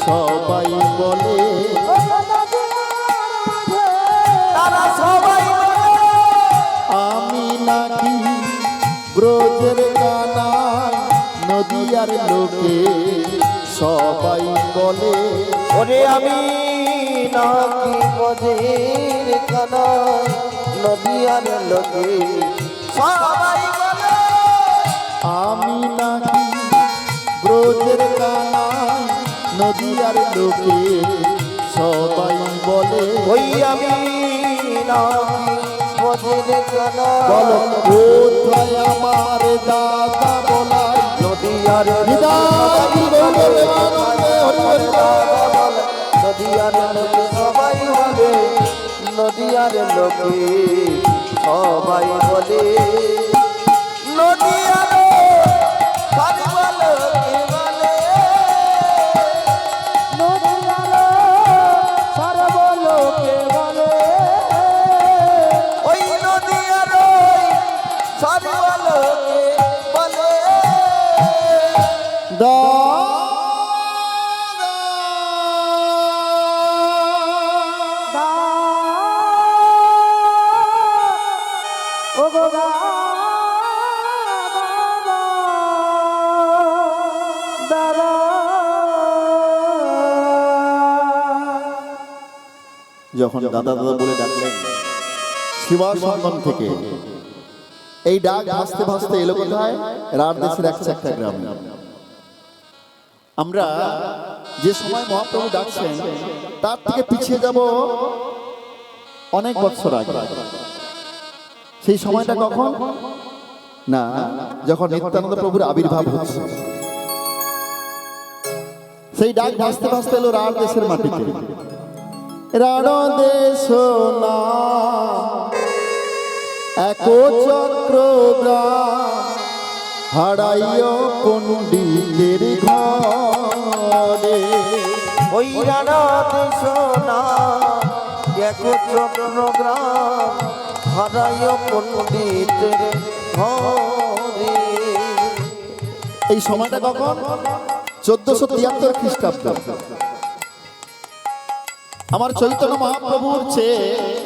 সবাই বলে তারা সবাই বলে আমি নাকি ব্রজের কানা নদিয়ার লোকে সবাই বলে ওরে আমি নাকি বজের কানা নদিয়ার লোকে সবাই বলে আমি নাকি ব্রজের কানা নদিয়ার লোকে সবাই বলে ওই আমি নাকি বজের কানা বলো কোথায় আমার দাদা বলাই নদিয়ার নিদাই গৌরবানন্দে হরি হরি বল। নদিয়ার লোকে সবাই বলে নদিয়ার লোকে সবাই বলে নদিয়ার সর্বলোকে বলে নদিয়ার সর্বলোকে বলে ওই নদিয়ার সর্বলোকে বলে যখন দাদা দাদা বলে ডাকলেন শিবাসন্দন থেকে, এই ডাক ভাসতে ভাসতে এলো কোথায়? রার দেশের একটা গ্রাম। আমরা যে সময় মহাপ্রভু ডাকছেন তার থেকে পিছিয়ে যাব অনেক বছর আগে। সেই সময়টা কখন? না, যখন নিত্যানন্দ প্রভুর আবির্ভাব হচ্ছে। সেই ডাক ভাসতে ভাসতে এলো রার দেশের মাটিতে। রার দেশ না একচক্রগ্রাম হারাইও পণ্ডিতের ঘরে। ওই রানা সোনা এক চক্রগ্রাম হারায় পণ্ডিতের ঘরে। এই সময়টা কখন? 1473 খ্রিস্টাব্দ। আমার চৈতন্য মহাপ্রভুর চেয়ে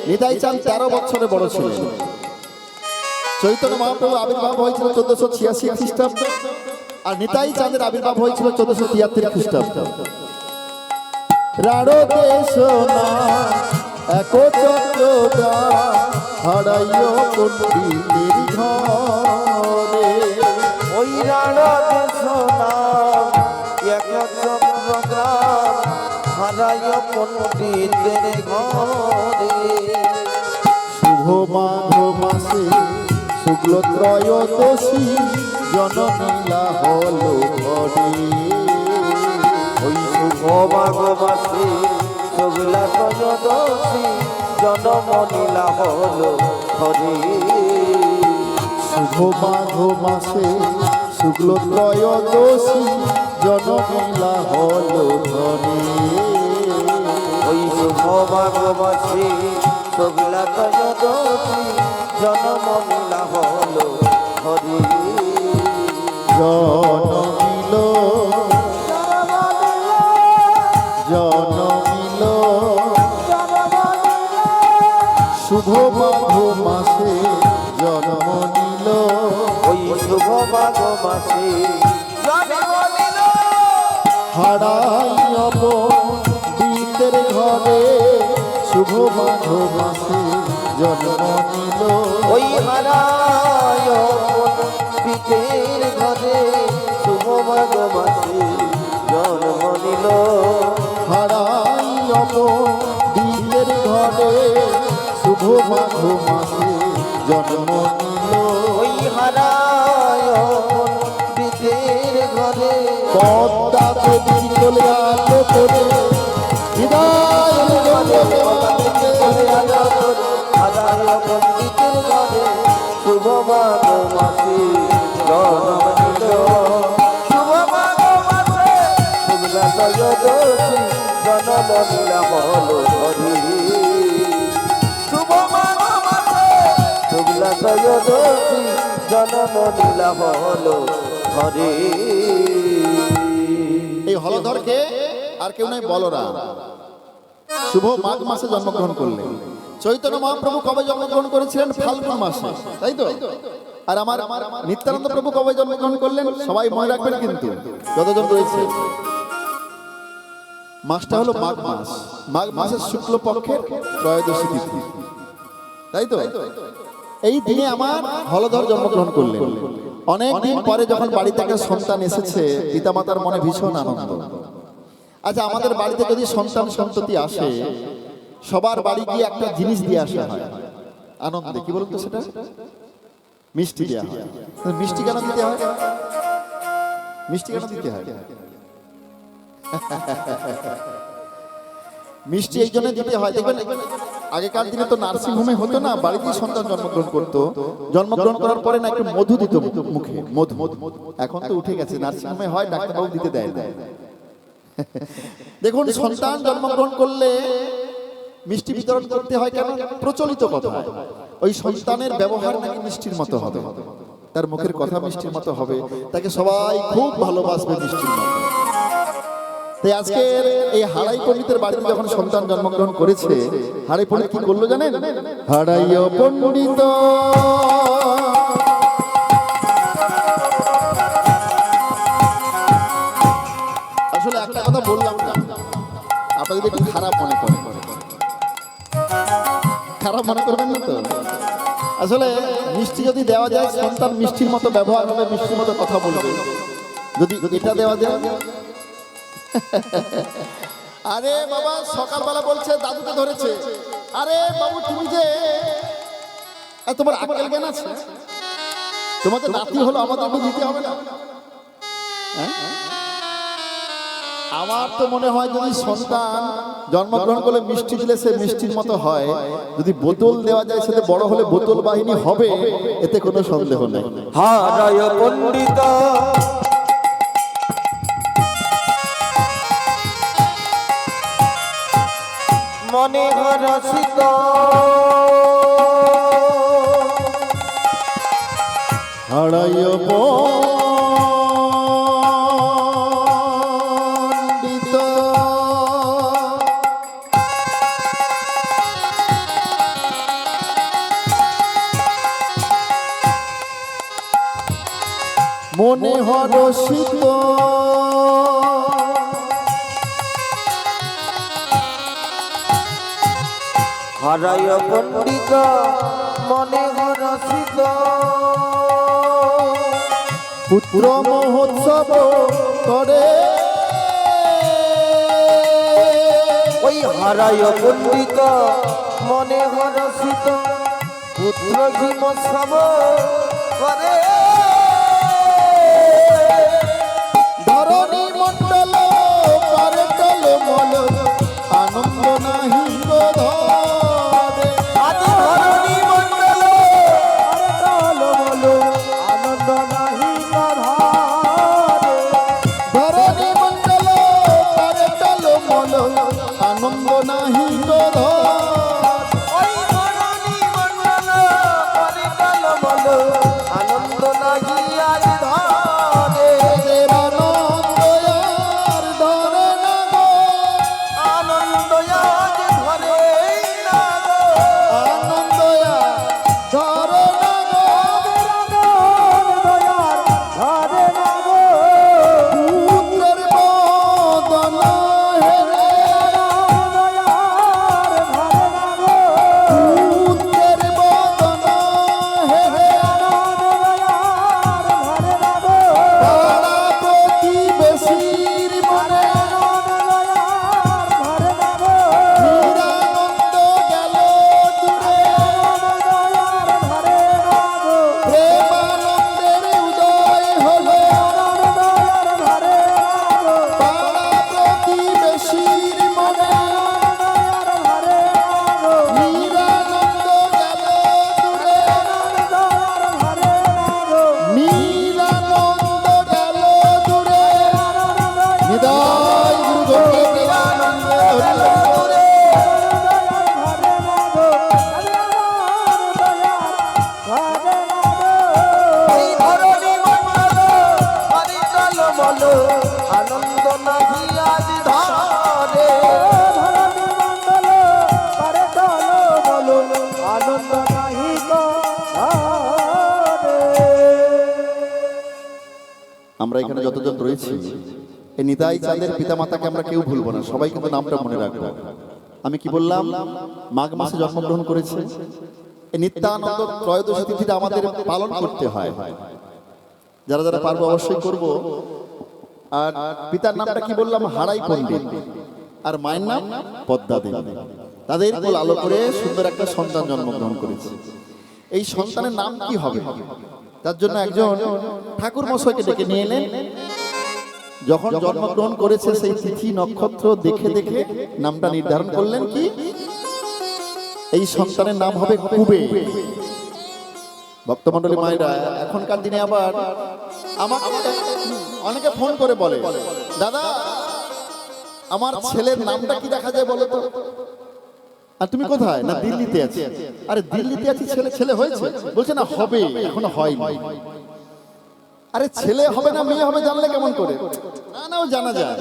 নিতাই চাঁদ 13 বছরে বড় ছিলেন। চৈতন্য মহাপ্রভু আবির্ভাব হয়েছিল 1486 খ্রিস্টাব্দ, আর নিতাই চাঁদের আবির্ভাব হয়েছিল 1473 খ্রিস্টাব্দ। রাড়তে সোনা একচক্রগ্রাম হারাইও পণ্ডিতের ঘরে। ওই রানা সোনা এক চক্রগ্রাম হারায় পণ্ডিতের ঘরে। শুভ মাঘ মাসে শুক্ল ত্রয়োদশী জননীলা হলো ঘরে। ওই শুভ মাঘ মাসে শুক্লা ত্রয়োদশী জনমনীলা হলো ঘরে। শুভ মাঘ মাসে শুক্ল ত্রয়োদশী জননীলা হলো ঘরে। ওই শুভ মাঘ মাসে শুক্লা ত্রয়োদশী জনমনীলা হলো ঘরে। জনমিল জনমিল শুভ মাঘ মাসে জন্ম নিল। ওই শুভ মাঘ মাসে জনমনীল হারাই পণ্ডিতের ঘরে। শুভ মাঘ মাসে জন্ম নিল। ওই হারায় পণ্ডিতের ঘরে শুভ মাঘ মাসে জন্ম নিল। হারাই পণ্ডিতের ঘরে শুভ মাঘ মাসে জন্ম নিল। ওই হারায় পণ্ডিতের ঘরে পদ্মা দেবী চলে আলো করে হৃদয় হারায় পণ্ডিতের ঘরে শুভ মাঘ মাসে জন্ম নিল। শুভ মাঘ মাসে শুক্লা ত্রয়োদশী জনমনীলা হলো ঘরে। শুভ মাঘ মাসে শুক্লা ত্রয়োদশী জনমনীলা হলো ঘরে। এই হলধরকে আর কেউ নাই, বলরাম শুভ মাঘ মাসে জন্মগ্রহণ করলেন। চৈতন্য মহাপ্রভু কবে জন্মগ্রহণ করেছিলেন? ফাল্গুন মাসে, তাই তো? আর আমার নিত্যানন্দ প্রভু কবে জন্মগ্রহণ করলেন? সবাই মনে রাখবেন কিন্তু যতজন রয়েছে। মাসটা হলো মাঘ মাস। মাঘ মাসের শুক্ল পক্ষের ত্রয়োদশী তিথি, তাই তো? এই দিনে আমার হলধর জন্মগ্রহণ করলেন। অনেক দিন পরে যখন বাড়ি থেকে সন্তান এসেছে, পিতামাতার মনে ভীষণ আনন্দ। আচ্ছা, আমাদের বাড়িতে যদি সন্তান সন্ততি আসে, সবার বাড়ি গিয়ে একটা জিনিস দিয়ে আসা হয় আনন্দে। কি বলুন তো সেটা? মিষ্টি দেওয়া হয়। মিষ্টি কেন দিতে হয়? মিষ্টি কেন দিতে হয়? মিষ্টি এই জন্য দিতে হয়, দেখবেন আগেকার দিনে তো নার্সিং হোমে হতো না, বাড়িতেই সন্তান জন্মগ্রহণ করতো। জন্মগ্রহণ করার পরে না একটু মধু দিত মুখে, মধু। এখন তো উঠে গেছে, নার্সিং হোমে হয়, ডাক্তারবাবু দিতে দেয় না। দেখুন, সন্তান জন্মগ্রহণ করলে মিষ্টি বিতরণ করতে হয় কেন? প্রচলিত কথা, ওই সন্তানের ব্যবহার নাকি মিষ্টির মতো হবে, তার মুখের কথা মিষ্টির মতো হবে, তাকে সবাই খুব ভালোবাসবে মিষ্টির মতো। তাই আজকে এই হারাই পণ্ডিতের বাড়িতে যখন সন্তান জন্মগ্রহণ করেছে, হারাই পণ্ডিত কি করলো জানেন? হারাইও পণ্ডিত আসলে একটা কথা বললাম না, আপনারা যদি একটু খারাপ মনে করেন, খারাপ মনে করবেন না তো। আসলে মিষ্টি যদি দেওয়া যায়, সন্তান মিষ্টির মতো ব্যবহার হবে, মিষ্টির মতো কথা বলবে। যদি এটা দেওয়া যায়, আরে বাবা সকালবেলা বলছে দাদুকে ধরেছে, আরে বাবু তুমি যে তোমার আক্কেল জ্ঞান আছে, তোমাদের নাতি হলো, আমাদেরকে দিতে হবে না? আমার তো মনে হয় যদি সন্তান জন্মগ্রহণ করলে মিষ্টি দিলে সে মিষ্টির মতো হয়, যদি বোতল দেওয়া যায় সেটা বড় হলে বোতল বাহিনী হবে, এতে কোনো সন্দেহ নেই। হারায় পণ্ডিত মনে হরসিত হারায় পণ্ডিত মনে হরসিত হারায় পণ্ডিত মনে হরসিত পুত্র মহোৎসব করে ওই হারায় পণ্ডিত মনে হরসিত পুত্র জীবসব করে ধরণী মণ্ডল পারে টল মল আনন্দ নাহি ধরে আদি ধরণী মণ্ডল টল মল আনন্দ নাহি ধরে ধরণী মণ্ডল পারে টল মল আনন্দ নাহি ধরে ওই ধরণী মণ্ডল করে টল মল আনন্দ নাহি আজ ধরে আনন্দ আর ধরে না গো, আনন্দ আজ ধরে না গো আনন্দ আর ধরে না গো, পুত্রের বদন হেরে পুত্রের বদন হেরে পাড়া প্রতিবেশীর মনে নিরানন্দ গেল দূরে প্রেমানন্দের উদয় হলো পাড়া প্রতিবেশীর মনে নিরানন্দ গেল দূরে নিরানন্দ গেল দূরে হৃদয় দুর্গন্ধ প্রেমানন্দ হলো দূরে এই ধরণী মণ্ডল হরি টল মল আনন্দ নাহি আজ ধরে আনন্দ নাহি আমরা এখানে যতজন রয়েছি এই নিতাই চাঁদের পিতামাতাকে আমরা কেউ ভুলবো না, সবাই কিন্তু নামটা মনে রাখবো। আমি কি বললাম, মাঘ মাসে জন্মগ্রহণ করেছে, এই নিত্যানন্দ ত্রয়োদশী তিথিটা আমাদের পালন করতে হয়। যারা যারা পারবো অবশ্যই করব। আর পিতার নামটা কি বললাম, হারাই পণ্ডিত, আর মায়ের নাম পদ্মা দেবী। তাদের কোল আলো করে সুন্দর একটা সন্তান জন্মগ্রহণ করেছে। এই সন্তানের নাম কি হবে, তার জন্য একজন ঠাকুর মশাইকে ডেকে নিয়ে এলেন। যখন জন্মগ্রহণ করেছে সেই তিথি নক্ষত্র দেখে দেখে নামটা নির্ধারণ করলেন কি, এই সন্তানের নাম হবে কুবে। ভক্তমণ্ডলী মায়েরা, এখনকার দিনে আবার আমাকে অনেকে ফোন করে বলে, দাদা আমার ছেলের নামটা কি দেখা যায় বলো তো। আর তুমি কোথায়? না দিল্লিতে আছি। আরে দিল্লিতে আছি, ছেলে ছেলে হয়েছে? বলছে না হবে, এখনো হয়নি। আরে ছেলে হবে না মেয়ে হবে জানলে কেমন করে? না না, ও জানা যায়,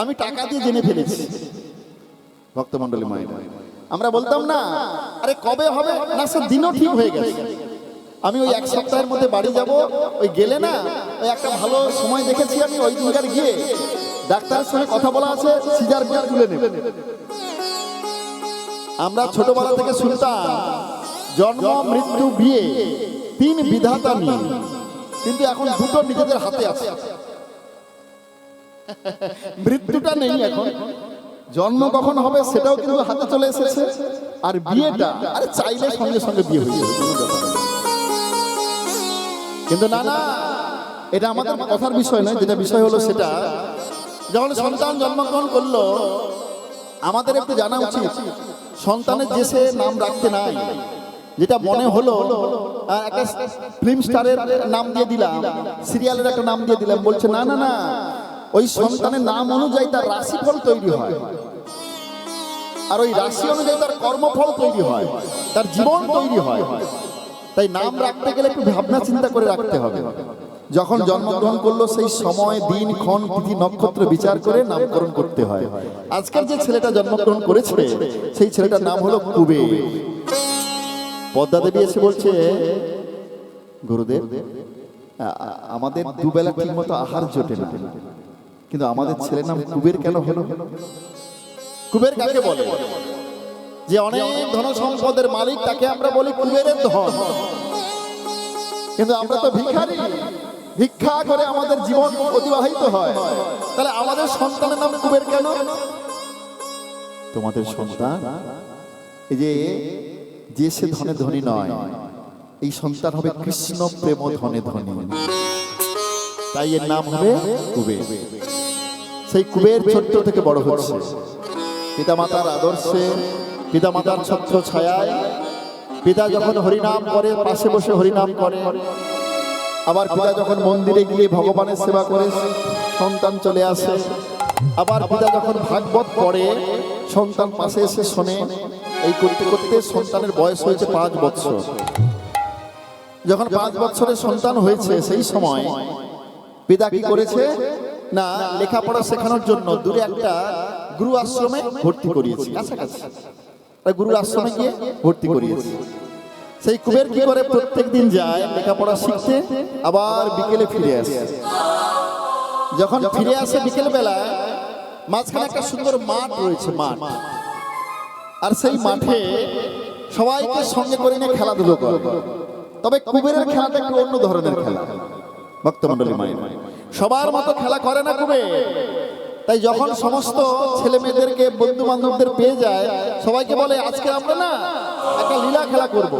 আমি টাকা দিয়ে জেনে ফেলেছি। ভক্তমণ্ডলী মায়েরা, আমরা বলতাম না আরে কবে হবে, না সে দিনও ঠিক হয়ে গেছে। আমি ওই এক সপ্তাহের মধ্যে বাড়ি যাব, ওই গেলে না ওই একটা ভালো সময় দেখেছি আমি, ওই দিনকার গিয়ে ডাক্তারের সঙ্গে কথা বলা আছে, সিজার বিয়ার তুলে নেবে। আমরা ছোটবেলা থেকে শুনতাম জন্ম মৃত্যু বিয়ে তিন বিধাতা নিয়ে, কিন্তু এখন দুটো নিজেদের হাতে আছে। মৃত্যুটা নেই এখন, জন্ম কখন হবে সেটাও কিন্তু হাতে চলে এসেছে, আর বিয়েটা আরে চাইলে সঙ্গে সঙ্গে বিয়ে হয়ে যাবে, কোনো ব্যাপার না। কিন্তু না না, এটা আমাদের কথার বিষয় নয়, যেটা বিষয় হলো সেটা যখন সন্তান জন্মগ্রহণ করলো, আমাদের একটু জানা উচিত সন্তানের যে সে নাম রাখতে নাই, যেটা মনে হলো একটা ফিল্ম স্টারের নাম দিয়ে দিলাম, সিরিয়ালের একটা নাম দিয়ে দিলাম, বলছে না না না, ওই সন্তানের নাম অনুযায়ী তার রাশিফল তৈরি হয়, আর ওই রাশি অনুযায়ী তার কর্মফল তৈরি হয়, তার জীবন তৈরি হয়। তাই নাম রাখতে গেলে একটু ভাবনা চিন্তা করে রাখতে হবে। যখন জন্মগ্রহণ করলো সেই সময়, দিন, ক্ষণ, তিথি, নক্ষত্র বিচার করে নামকরণ করতে হয়। আজকাল যে ছেলেটা জন্মগ্রহণ করেছে সেই ছেলেটার নাম হলো কুবের। পদ্মা দেবী এসে বলছে, গুরুদেব আমাদের দুবেলা ঠিক মতো আহার জোটে না, কিন্তু আমাদের ছেলের নাম কুবের কেন হলো? কুবের কাকে বলে? যে অনেক ধন সম্পদের মালিক, তাকে আমরা বলি কুবেরের ধন। কিন্তু আমরা তো ভিখারি, ভিক্ষা করে আমাদের জীবন অতিবাহিত হয়। তাহলে আমাদের সন্তানের নাম কুবের কেন? তোমাদের সন্তান এই যে সে ধনে ধনী নয়, এই সন্তান হবে কৃষ্ণ প্রেম ধনে ধনী, তাই এর নাম হবে কুবের। সেই কুবের ছোট্ট থেকে বড় হচ্ছে পিতামাতার আদর্শে, পিতামাতার ছত্র ছায়ায়। পিতা যখন হরিনাম করে, পাশে বসে হরিনাম করে। আবার পিতা যখন মন্দিরে গিয়ে ভগবানের সেবা করে, সন্তান চলে আসে। আবার পিতা যখন ভাগবত পড়ে, সন্তান পাশে এসে শোনে। এই করতে করতে সন্তানের বয়স হয়েছে 5 বছর। যখন 5 বছরের সন্তান হয়েছে, সেই সময় পিতা কি করেছে না, লেখাপড়া শেখানোর জন্য দূরে একটা গুরু আশ্রমে ভর্তি করিয়েছে, কাছাকাছি গুরুর আশ্রমে গিয়ে ভর্তি করিয়েছে। সেই কুবের কি করে, প্রত্যেক দিন যায় লেখাপড়া শিখতে, আবার বিকেলে ফিরে আসে। যখন ফিরে আসে বিকেল বেলা, মাঝখানে একটা সুন্দর মাঠ রয়েছে, মাঠ। আর সেই মাঠে সবাইকে সঙ্গে করে নিয়ে খেলাধুলো করে। তবে কুবেরের খেলাটা একটু অন্য ধরনের খেলা। ভক্তমণ্ডলী মায়ের, সবার মতো খেলা করে না কুবের। তাই যখন সমস্ত ছেলে মেয়েদেরকে, বন্ধু বান্ধবদের পেয়ে যায়, সবাইকে বলে আজকে আমরা না একটা লীলা খেলা করব।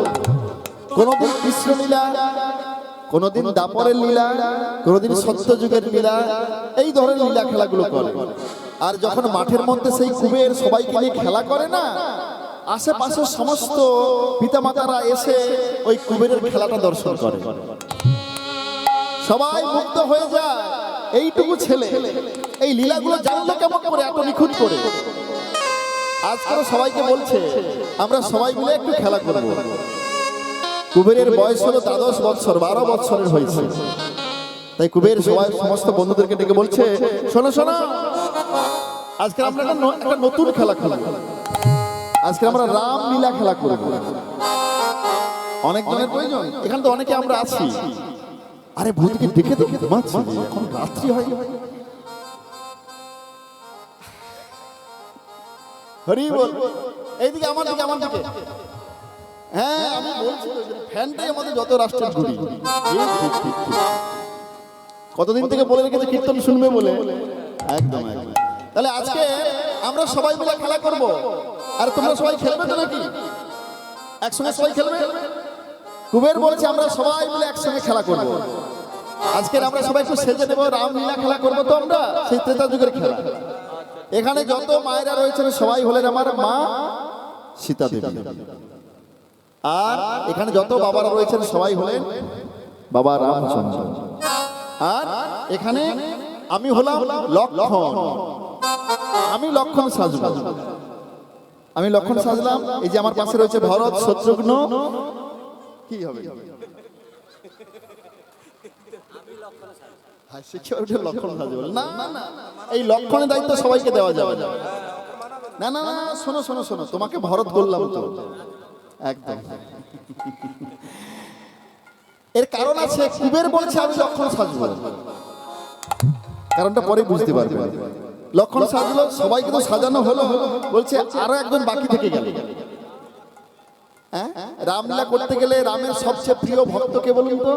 কোনোদিন কৃষ্ণ লীলা, কোনোদিন দাপরের লীলা, কোনোদিন সত্যযুগের লীলা, এই ধরনের লীলা খেলাগুলো করে। আর যখন মাঠের মধ্যে সেই কুবের সবাইকে নিয়ে খেলা করে না, আশেপাশের সমস্ত পিতামাতারা এসে ওই কুবেরের খেলাটা দর্শন করে। সবাই মুগ্ধ হয়ে যায়, এইটুকু ছেলে এই লীলাগুলো জানলো কেমন করে, এত নিখুঁত করে। আজকাল সবাইকে বলছে আমরা সবাই মিলে একটু খেলা করব। কুবেরের বয়স হলো 13 বছর, 12 বছরের হয়েছে। তাই কুবের সবাই সমস্ত বন্ধুদেরকে ডেকে বলছে, শোনো শোনো, আজকে আমরা একটা নতুন খেলা খেলব। আজকে আমরা রাম লীলা খেলা করব। অনেক জনের প্রয়োজন, এখানে তো অনেকে আমরা আছি। আরে ভূতকে ডেকে দেখে ঘুমাচ্ছে, এখন রাত্রি হয়। হরি বল, এইদিকে আমার দিকে, আমার দিকে। হ্যাঁ আমি বলছি, ফ্যানটাই আমাদের যত রাষ্ট্রের ঘুরি। কতদিন থেকে বলে রেখেছে কীর্তন শুনবে বলে, একদম একদম। তাহলে আজকে আমরা সবাই মিলে খেলা করব। আর তোমরা সবাই খেলবে তো নাকি? একসঙ্গে সবাই খেলবে? কুবের বলছে আমরা সবাই মিলে একসঙ্গে খেলা করব। আজকে আমরা সবাই একটু সেজে নেব, রামলীলা খেলা করবো তো আমরা, সেই ত্রেতা যুগের খেলা। এখানে যত মায়েরা রয়েছেন সবাই হলেন আমার মা সীতা দেবী। আর এখানে যত বাবারা রয়েছেন সবাই হলেন বাবা রামচন্দ্র। আর এখানে আমি হলাম লক্ষণ। আমি লক্ষণ সাজলাম, আমি লক্ষণ সাজলাম। এই যে আমার পাশে রয়েছে ভরত, শত্রুঘ্ন। কি হবে? এই লক্ষণের দায়িত্ব সবাইকে দেওয়া যাবে না। না না, শোনো শোনো শোনো, তোমাকে ভরত বললাম তো, একদম। এর কারণ আছে, কুবের বলছে আমি লক্ষণ সাজবো, কারণটা পরে বুঝতে পারবে। লক্ষণ সাজলো, সবাইকে তো সাজানো হলো, বলছে আরো একজন বাকি থেকে গেল। রামলীলা করতে গেলে রামের সবচেয়ে প্রিয় ভক্ত কে বলুন তো?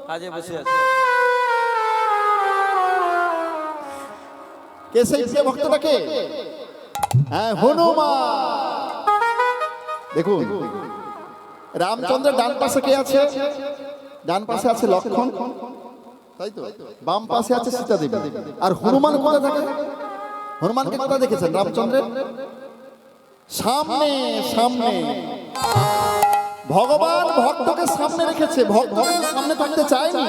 কাজে বসে আছে। কে সেই প্রিয় ভক্তটাকে? হ্যাঁ, হনুমান। দেখুন রামচন্দ্রের ডান পাশে কে আছে? ডান পাশে আছে লক্ষণ। তাই তো বাম পাশে আছে সীতা দেবী। আর হনুমান কোথায় থাকে? হনুমানকে কোথায় দেখেছেন? রামচন্দ্রের সামনে সামনে। ভগবান ভক্তকে সামনে রেখেছে, ভক্ত সামনে থাকতে চায়নি।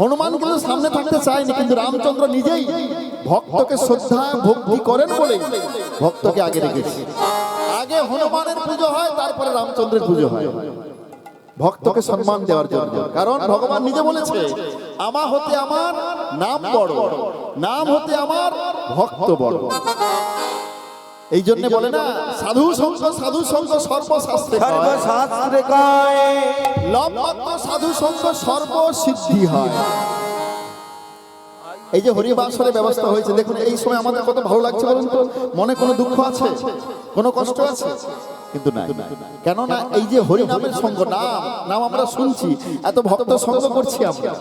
হনুমান কিন্তু সামনে থাকতে চায়নি, কিন্তু রামচন্দ্র নিজেই ভক্তকে শ্রদ্ধা ভক্তি করেন বলে ভক্তকে আগে রেখেছে। আগে হনুমানের পুজো হয়, তারপরে রামচন্দ্রের পুজো হয়, ভক্তকে সম্মান দেওয়ার জন্য। কারণ ভগবান নিজে বলেছে, আমা হতে আমার নাম বড়, নাম হতে আমার ভক্ত বড়। এই জন্য বলে না, সাধু সঙ্গ সর্বশাস্ত্রে সর্বশাস্ত্রে কয় লবমাত্র সাধু সঙ্গ সর্বসিদ্ধি হয়। এই যে হরিবাসরের ব্যবস্থা হয়েছে, দেখুন এই সময় আমাদের কত ভালো লাগছে বলুন তো। মনে কোনো দুঃখ আছে, কোনো কষ্ট আছে? কিন্তু না, কেননা এই যে হরি নামের সঙ্গ, নাম নাম আমরা শুনছি, এত ভক্ত সঙ্গ করছি আমরা।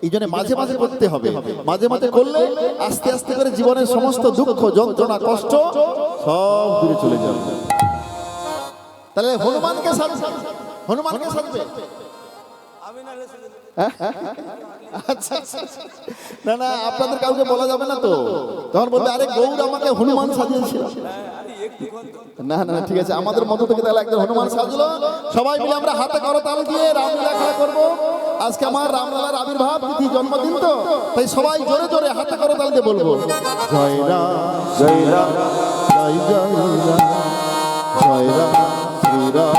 এই জন্য মাঝে মাঝে করতে হবে, মাঝে মাঝে করলে আস্তে আস্তে করে জীবনের সমস্ত দুঃখ যন্ত্রণা কষ্ট সব দূরে চলে যাবে। তাহলে হনুমানকে সাজবে। আচ্ছা, না না, আপনাদের কাউকে বলা যাবে না তো, তখন বলবে আরে গৌর আমাকে হনুমান সাজিয়েছিল। না না ঠিক আছে, আমাদের মতো থেকে তাহলে একজন হনুমান সাজলো। সবাই মিলে আমরা হাতে করতাল দিয়ে রামলীলা খেলা করবো। আজকে আমার রামলালার আবির্ভাব তিথি, জন্মদিন, তো তাই সবাই জোরে জোরে হাতে করতাল দিয়ে বলবো, জয় রাম জয় রাম জয় জয় রাম, জয় রাম শ্রীরাম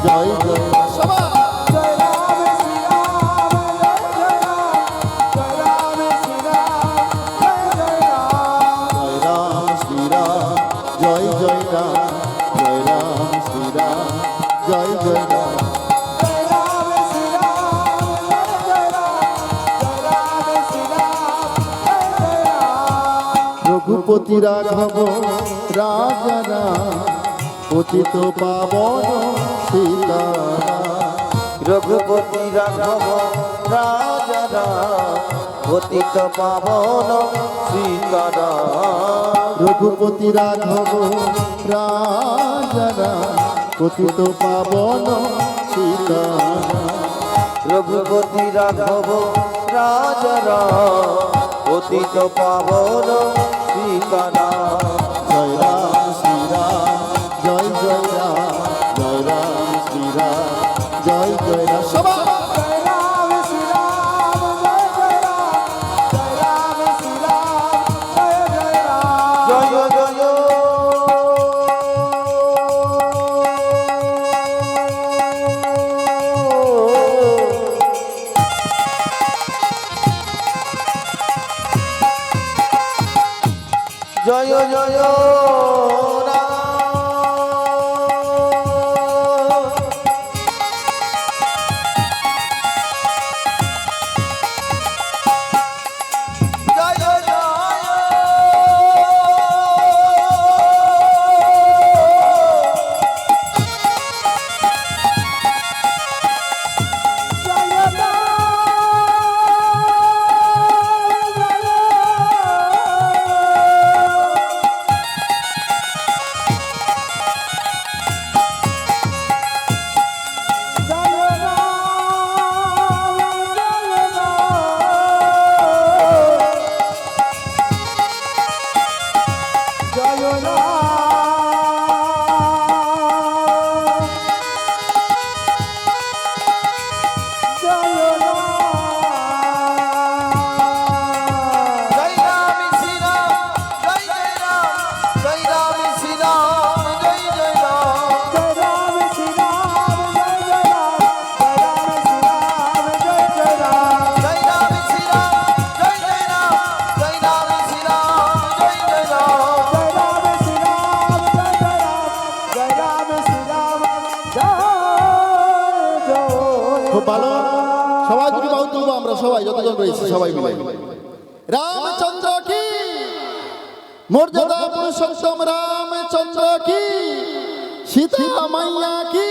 জয় জয় রাম। সবাই জয় জয় রাম, জয় রাম শ্রীরাম জয় জয় রাম। রঘুপতি রাঘব রাজা রাম, পতিত পাবন সীতারাম। রঘুপতি রাঘব রাজা রাম, পতিত পাবন সীতারাম। রঘুপতি রাঘব রাজা রাম, পতিত পাবন সীতারাম। রঘুপতি রাঘব রাজা রাম, পতিত পাবন সীতারাম। জয় রাম শ্রীরাম জয় জয় রাম, জয় রাম শ্রীরাম জয় জয় রাম। সবাই জয় জয় জয় জয় রাম। জয় জয় খুব ভালো, সবাই যদি বাহু তুলবো আমরা সবাই, যতজন রয়েছে সবাই মিলে। রামচন্দ্র কি, মর্যাদা পুরুষোত্তম রামচন্দ্র কি, সীতা মাইয়া কি,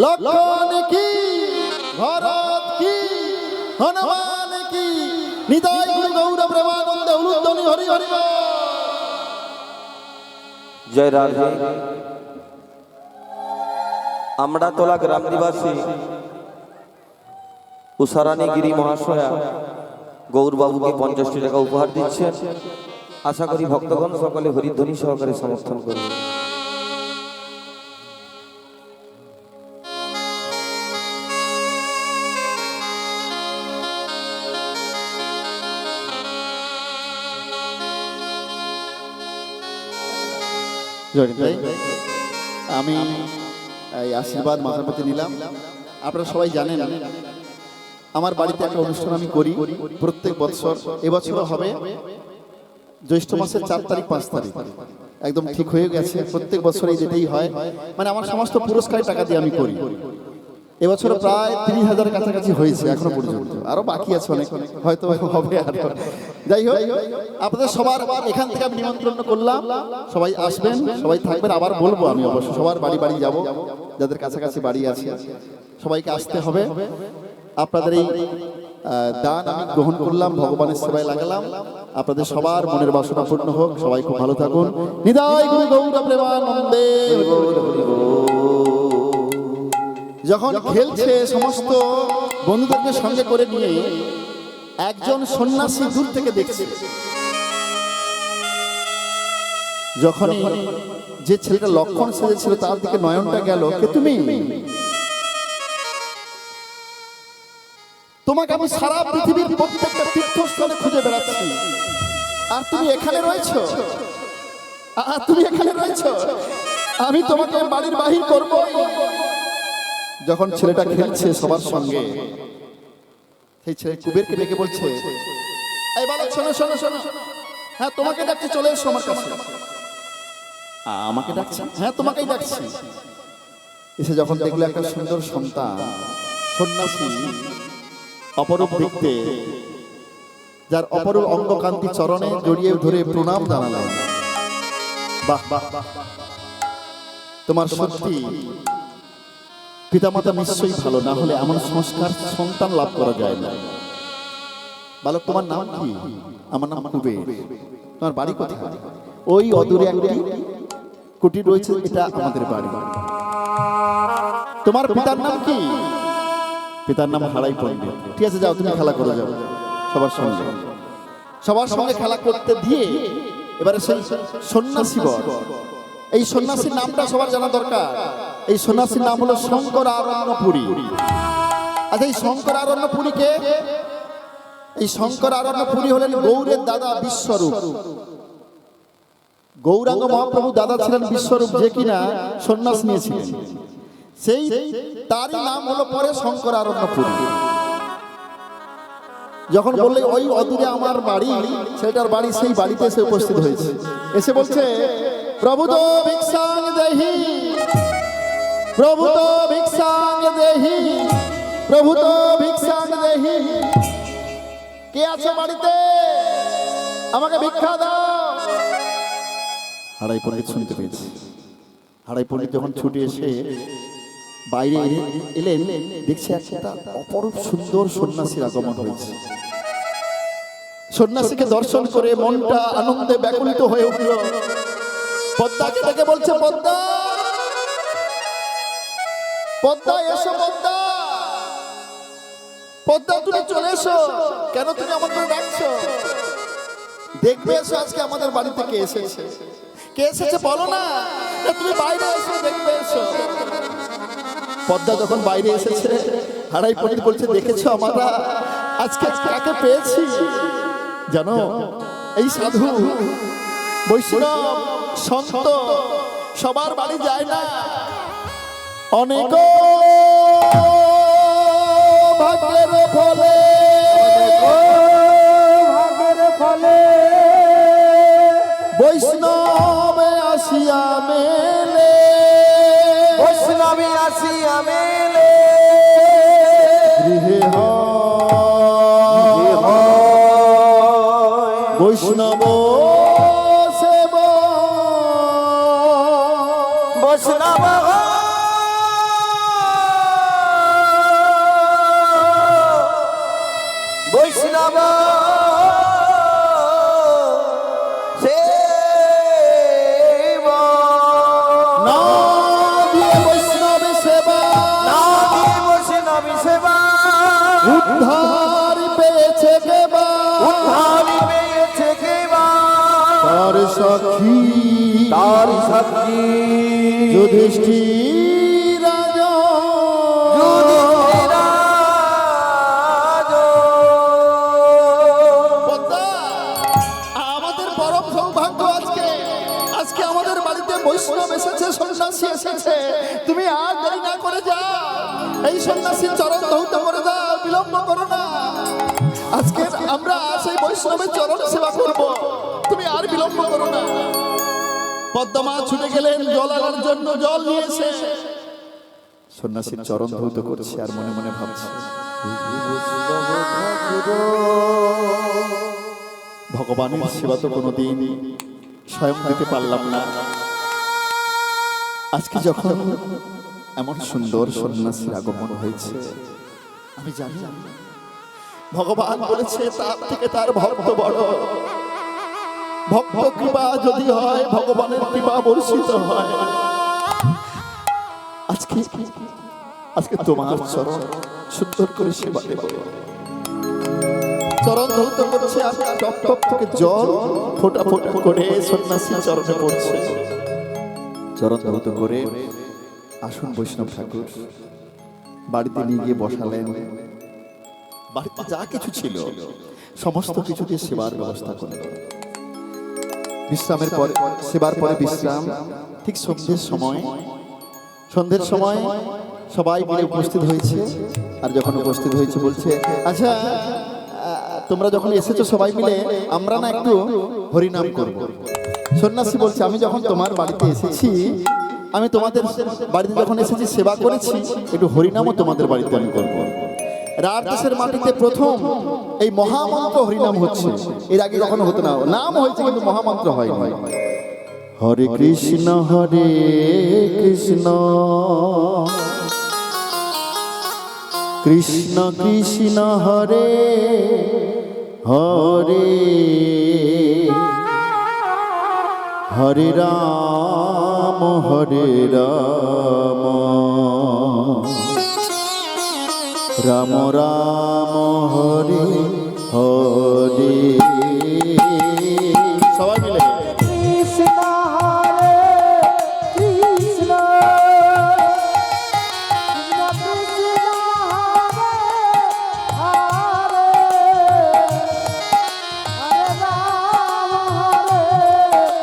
লক্ষ্মণ কি, ভরত কি, হনুমান কি, নিতাই গুরু গৌর প্রেমানন্দ উলুধ্বনি হরি হরি বল। জয় রাধে। আমরা তোলা গ্রাম নিবাসী উষারানী গিরি মহাশয়া গৌরবাবুকে 50টি টাকা উপহার দিচ্ছেন। আশা করি ভক্তগণ সকলে হরিধ্বনি সহকারে সমর্থন করবে। আমি এই আশীর্বাদ মাথার মধ্যে নিলাম। আপনারা সবাই জানেন আমার বাড়িতে একটা অনুষ্ঠান আমি করি প্রত্যেক বছর। এবছরও হবে জ্যৈষ্ঠ মাসের 4 তারিখ 5 তারিখ, একদম ঠিক হয়ে গেছে। প্রত্যেক বছরই যেটাই হয়, মানে আমার সমস্ত পুরস্কারের টাকা দিয়ে আমি করি। এবছর প্রায় 30,000 কাছাকাছি হয়েছে এখনো পর্যন্ত, আরো বাকি আছে অনেক, হয়তো হবে আরো। যাই হোক, আপনাদের সবার এখান থেকে আমি নিমন্ত্রণ করলাম, সবাই আসবেন, সবাই থাকবেন। আবার বলবো আমি অবশ্য সবার বাড়ি বাড়ি যাব, যাদের কাছাকাছি বাড়ি আছে সবাইকে আসতে হবে। আপনাদের এই দান আমি গ্রহণ করলাম, ভগবানের সেবায় লাগালাম। আপনাদের সবার মনের বাসনা পূর্ণ হোক, সবাই খুব ভালো থাকুন। নিতাই গুরু গৌর প্রেমানন্দে। যখন খেলছে সমস্ত বন্ধুদেরকে সঙ্গে করে নিয়ে একজন সন্ন্যাসী দূর থেকে দেখছে। যখনই যে ছেলেটা লক্ষণ সেজেছিল তার দিকে নয়নটা গেল, কে তুমি? তোমাকে আমি সারা পৃথিবীর প্রত্যেকটা তীর্থস্থানে খুঁজে বেড়াচ্ছি, আর তুমি এখানে রয়েছো, আর তুমি এখানে রয়েছো, আমি তোমাকে বাড়ির বাহির করবো। যখন ছেলেটা খেলছে সবার সঙ্গে, সেই ছেলে কুবেরকে ডেকে বলছে, এই বালক শোনো শোনো শোনো, হ্যাঁ তোমাকে ডাকছি, চলে এসো আমার কাছে। আমাকে ডাকছে? হ্যাঁ তোমাকেই ডাকছি। এসে যখন দেখলো একটা সুন্দর সন্তান সন্ন্যাসী, অপরূপ দেখতে, যার অপরূপ অঙ্গকান্তি চরণে জড়িয়ে ধরে প্রণাম জানালেন। বাহ বাহ, তোমার সত্যি পিতামাতা নিশ্চয়ই ভালো, না হলে এমন সংস্কার সন্তান লাভ করা যায় না। বালক তোমার নাম কি? আমার নাম কুবের। তোমার বাড়ি কোথায়? ওই অদূরে একটি কুটির রয়েছে, এটা আমাদের বাড়ি। তোমার পিতার নাম কি? পিতার নাম হারাই পণ্ডিত। ঠিক আছে, যাও তুমি খেলা করে যাও সবার সঙ্গে। সবার সঙ্গে খেলা করতে দিয়ে এবারে সেই সন্ন্যাসী বর, এই সন্ন্যাসীর নামটা সবার জানা দরকার। এই সন্ন্যাসীর নাম হলো শঙ্কর আরণ্যপুরী। আচ্ছা, এই শঙ্কর আরণ্যপুরীকে, এই শঙ্কর আরণ্যপুরী হলেন গৌরের দাদা বিশ্বরূপ। গৌরাঙ্গ মহাপ্রভু দাদা ছিলেন বিশ্বরূপ, যে কিনা সন্ন্যাস নিয়েছিলেন। সেই তারই নাম হলো পরে শঙ্কর আরণ্যপুরী। যখন বললে ওই অদূরে আমার বাড়ি, সেটার বাড়ি, সেই বাড়িতে এসে উপস্থিত হয়েছে। এসে বলছে, প্রভু তো ভিক্ষাং দেহি, প্রভু তো ভিক্ষাং দেহি, প্রভু তো ভিক্ষাং দেহি। কে আছে বাড়িতে? আমাকে ভিক্ষা দাও। হারাই পণ্ডিত শুনতে পেয়েছি। হারাই পণ্ডিত যখন ছুটে এসে বাইরে এলেন, দেখছে একটা অপরূপ সুন্দর সন্ন্যাসীর আগমন হয়েছে। সন্ন্যাসীকে দর্শন করে মনটা আনন্দে ব্যাকুলিত হয়ে উঠল। পদ্মাকে ডেকে বলছে, পদ্মা, পদ্মা এসো, পদ্মা, পদ্মা তুমি চলে এসো। কেন তুমি আমাকে ডাকছো? দেখবে এসো আজকে আমাদের বাড়িতে কে এসেছে। কে এসেছে বলো না, তুমি বাইরে এসো, দেখবে এসো। পদ্মা যখন বাইরে এসেছে, হারাই পণ্ডিত বলছে, দেখেছো আমরা আজকে কাকে পেয়েছি জানো? এই সাধু বৈষ্ণব সন্ত সবার বাড়ি যায় না, অনেক ভাগ্যের ফলে, ভাগ্যের ফলে বৈষ্ণবে আসিয়া মেলে, বৈষ্ণবী আসিয়া মেলে, গৃহে বৈষ্ণব সেব, বৈষ্ণব বৈষ্ণব সেবা, না দিয়ে বৈষ্ণব সেবা, না দিয়ে বৈষ্ণবী সেবা, উদ্ধার পেয়েছে কেবা, উদ্ধার পেয়েছে কেবা, তার সাক্ষী তার সাক্ষী যুধিষ্ঠির রাজা। পদ্মা, আমাদের পরম সৌভাগ্য আজকে, আজকে আমাদের বাড়িতে বৈষ্ণব এসেছে, সন্ন্যাসী এসেছে। তুমি আর দেরি না করে যাও, এই সন্ন্যাসীর চরণ ধৌত করে দাও, বিলম্ব করো না। আজকে আমরা সেই বৈষ্ণবের চরণ সেবা করব, তুমি আর বিলম্ব করো না। পদ্মা ছুটে গেলেন জল আনার জন্য, জল নিয়ে এসে সন্ন্যাসীর চরণ ধৌত করছে আর মনে মনে ভাবছে, ভগবানের সেবা তো কোনোদিন স্বয়ং দিতে পারলাম না, আজকে যখন এমন সুন্দর সন্ন্যাসীর আগমন হয়েছে, আমি জানি ভগবান বলেছে তার থেকে তার ভক্ত বড়। ভক্ত কৃপা যদি হয়, ভগবানের কৃপা বর্ষিত হয়। আজকে আজকে তোমার চরণ সুন্দর করে সেবা দেব। চরণ ধৌত করছে আর টপ টপ থেকে জল ফোঁটা ফোঁটা করে সন্ন্যাসী চরণে পড়ছে। চরণ ধৌত করে আসুন বৈষ্ণব ঠাকুর, বাড়িতে নিয়ে গিয়ে বসালেন। বাড়িতে যা কিছু ছিল সমস্ত কিছু দিয়ে সেবার ব্যবস্থা করলেন। বিশ্রামের পরে, সেবার পরে বিশ্রাম, ঠিক সন্ধ্যের সময় সবাই মিলে উপস্থিত হয়েছে। আর যখন উপস্থিত হয়েছে বলছে, আচ্ছা তোমরা যখন এসেছো সবাই মিলে, আমরা না একটু হরিনাম করব। সন্ন্যাসী বলছে, আমি যখন তোমার বাড়িতে এসেছি, আমি তোমাদের বাড়িতে যখন এসেছি সেবা করেছি, একটু হরিনামও তোমাদের বাড়িতে আমি করবো। রার দেশের মাটিতে প্রথম এই মহামন্ত্র হরিনাম হচ্ছে, এর আগে কখনো হতো না। নাম হয়েছে কিন্তু মহামন্ত্র হয়। হরে কৃষ্ণ কৃষ্ণ কৃষ্ণ কৃষ্ণ হরে হরে, হরে রাম রাম রাম হরে হরে। সবাই মিলে কৃষ্ণ হরে কৃষ্ণ কৃষ্ণ কৃষ্ণ হরে হরে হরে রাম রাম রাম হরে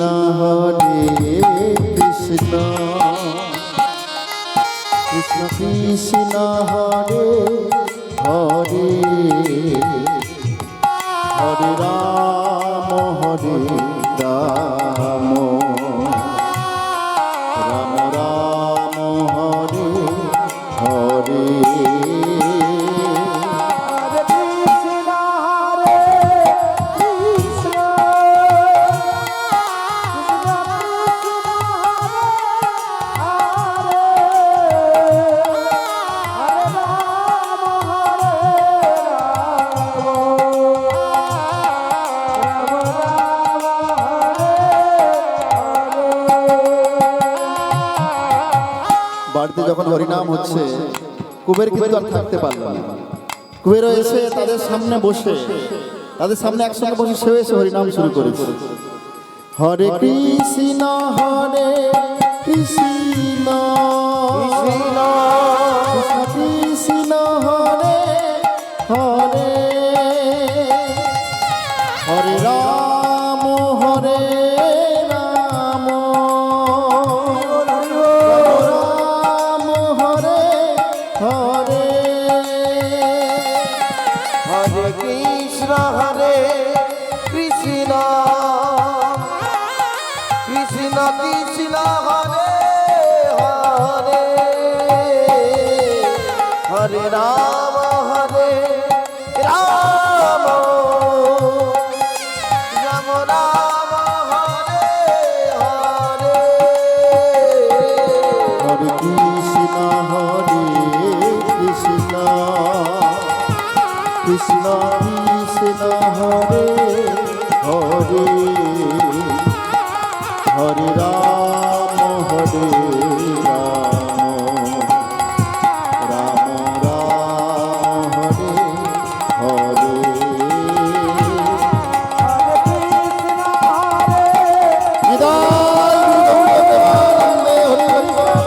হরে। হরে কৃষ্ণ কৃষ্ণ কৃষ্ণ হরে হরে, হরে রাম রাম রাম হরে হরে। হরে কৃষ্ণ হরে কৃষ্ণ বাড়িতে যখন হরিনাম হচ্ছে, কুবের কিন্তু আর থাকতে পারল না। কুবের এসে তাদের সামনে বসে, তাদের সামনে একসঙ্গে বসে সেও এসে হরিনাম শুরু করেছে। হরে কৃষ্ণ কৃষ্ণ কৃষ্ণ কৃষ্ণ হরে হরে, হরে রাম রাম রাম হরে হরে। হরে কৃষ্ণ কৃষ্ণ কৃষ্ণ কৃষ্ণ হরে হরে, হরে রাম রাম রাম হরে হরে। হরে কৃষ্ণ কৃষ্ণ কৃষ্ণ কৃষ্ণ হরে হরে হরে রাম হরে রাম রাম রাম হরে হরে বিদায় বন্দে হরি হরি বল।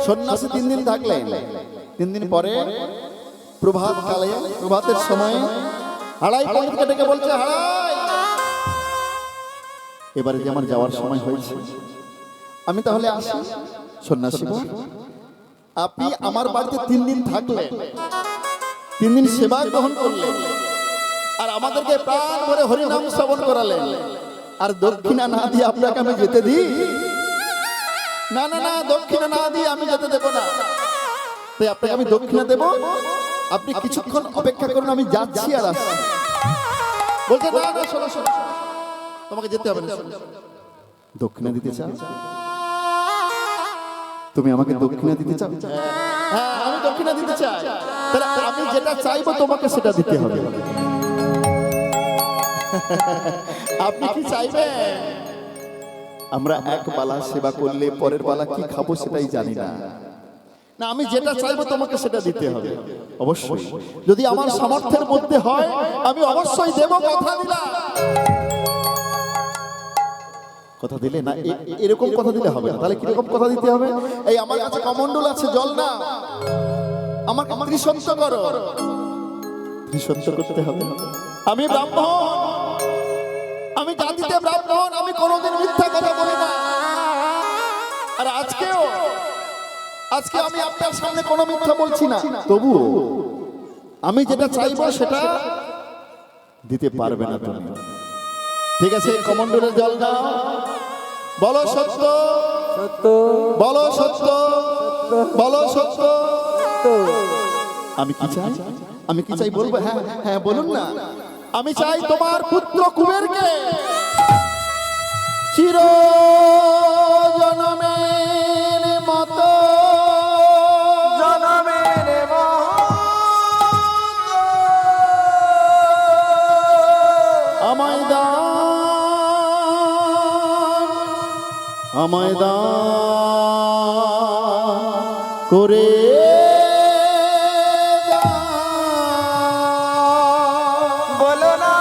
সন্ন্যাসী 3 দিন থাকলেন, 3 দিন পরে প্রভাত কালে, প্রভাতের সময় হাড়াই পণ্ডিতকে ডেকে বলছে, হাড়াই এবারে যে আমার যাওয়ার সময় হয়েছে, আমি তাহলে আসি। সন্ন্যাসী বল, আপনি আমার বাড়িতে 3 দিন থাকলেন, 3 দিন সেবা গ্রহণ করলেন, আর আমাদেরকে প্রাণ ভরে হরিনাম শ্রবণ করালেন, আর দক্ষিণা না দিয়ে আপনাকে আমি যেতে দিই? না না না, দক্ষিণা না দিয়ে আমি যেতে দেব না। তাই আপনাকে আমি দক্ষিণা দেব, আপনি কিছুক্ষণ অপেক্ষা করুন, আমি যাচ্ছি আর আসছি। বলছে না না, শোনো শোনো, তোমাকে যেতে হবে না। দক্ষিণা দিতে চাও? তুমি আমাকে দক্ষিণা দিতে চাও? হ্যাঁ, আমি দক্ষিণা দিতে চাই। তাহলে আমি যেটা চাইবো তোমাকে সেটা দিতে হবে। আপনি কি চাইবেন? আমরা এক বালা সেবা করলে পরের বালা কি খাবো সেটাই জানি না। না, আমি যেটা চাইবো তোমাকে সেটা দিতে হবে। অবশ্যই যদি আমার সামর্থ্যের মধ্যে হয় আমি অবশ্যই দেব, কথা দিলাম। কথা দিলে না, এরকম কথা দিলে হবে না। তাহলে কিরকম কথা দিতে হবে? এই আমার কাছে কমণ্ডল আছে, জল না, আমাকে ত্রিসন্ত করো। ত্রিসন্ত করতে হবে। আমি ব্রাহ্মণ, আমি জাতিতে ব্রাহ্মণ, আমি কোনোদিন মিথ্যা কথা বলি না। আর আজকে আমি আপনার সামনে কোনো মিথ্যা বলছি না। তবু আমি যেটা চাইবো সেটা দিতে পারবে না তুমি। ঠিক আছে, কমণ্ডলের জল দাও, বলো সত্য, সত্য, বলো সত্য, বলো সত্য। সত্য। আমি কি চাই? আমি কি চাই বলবো? হ্যাঁ হ্যাঁ বলুন না। আমি চাই তোমার পুত্র কুবেরকে চির জনমের মতো জনমের আমায় দান, আমায় দান করে বলো না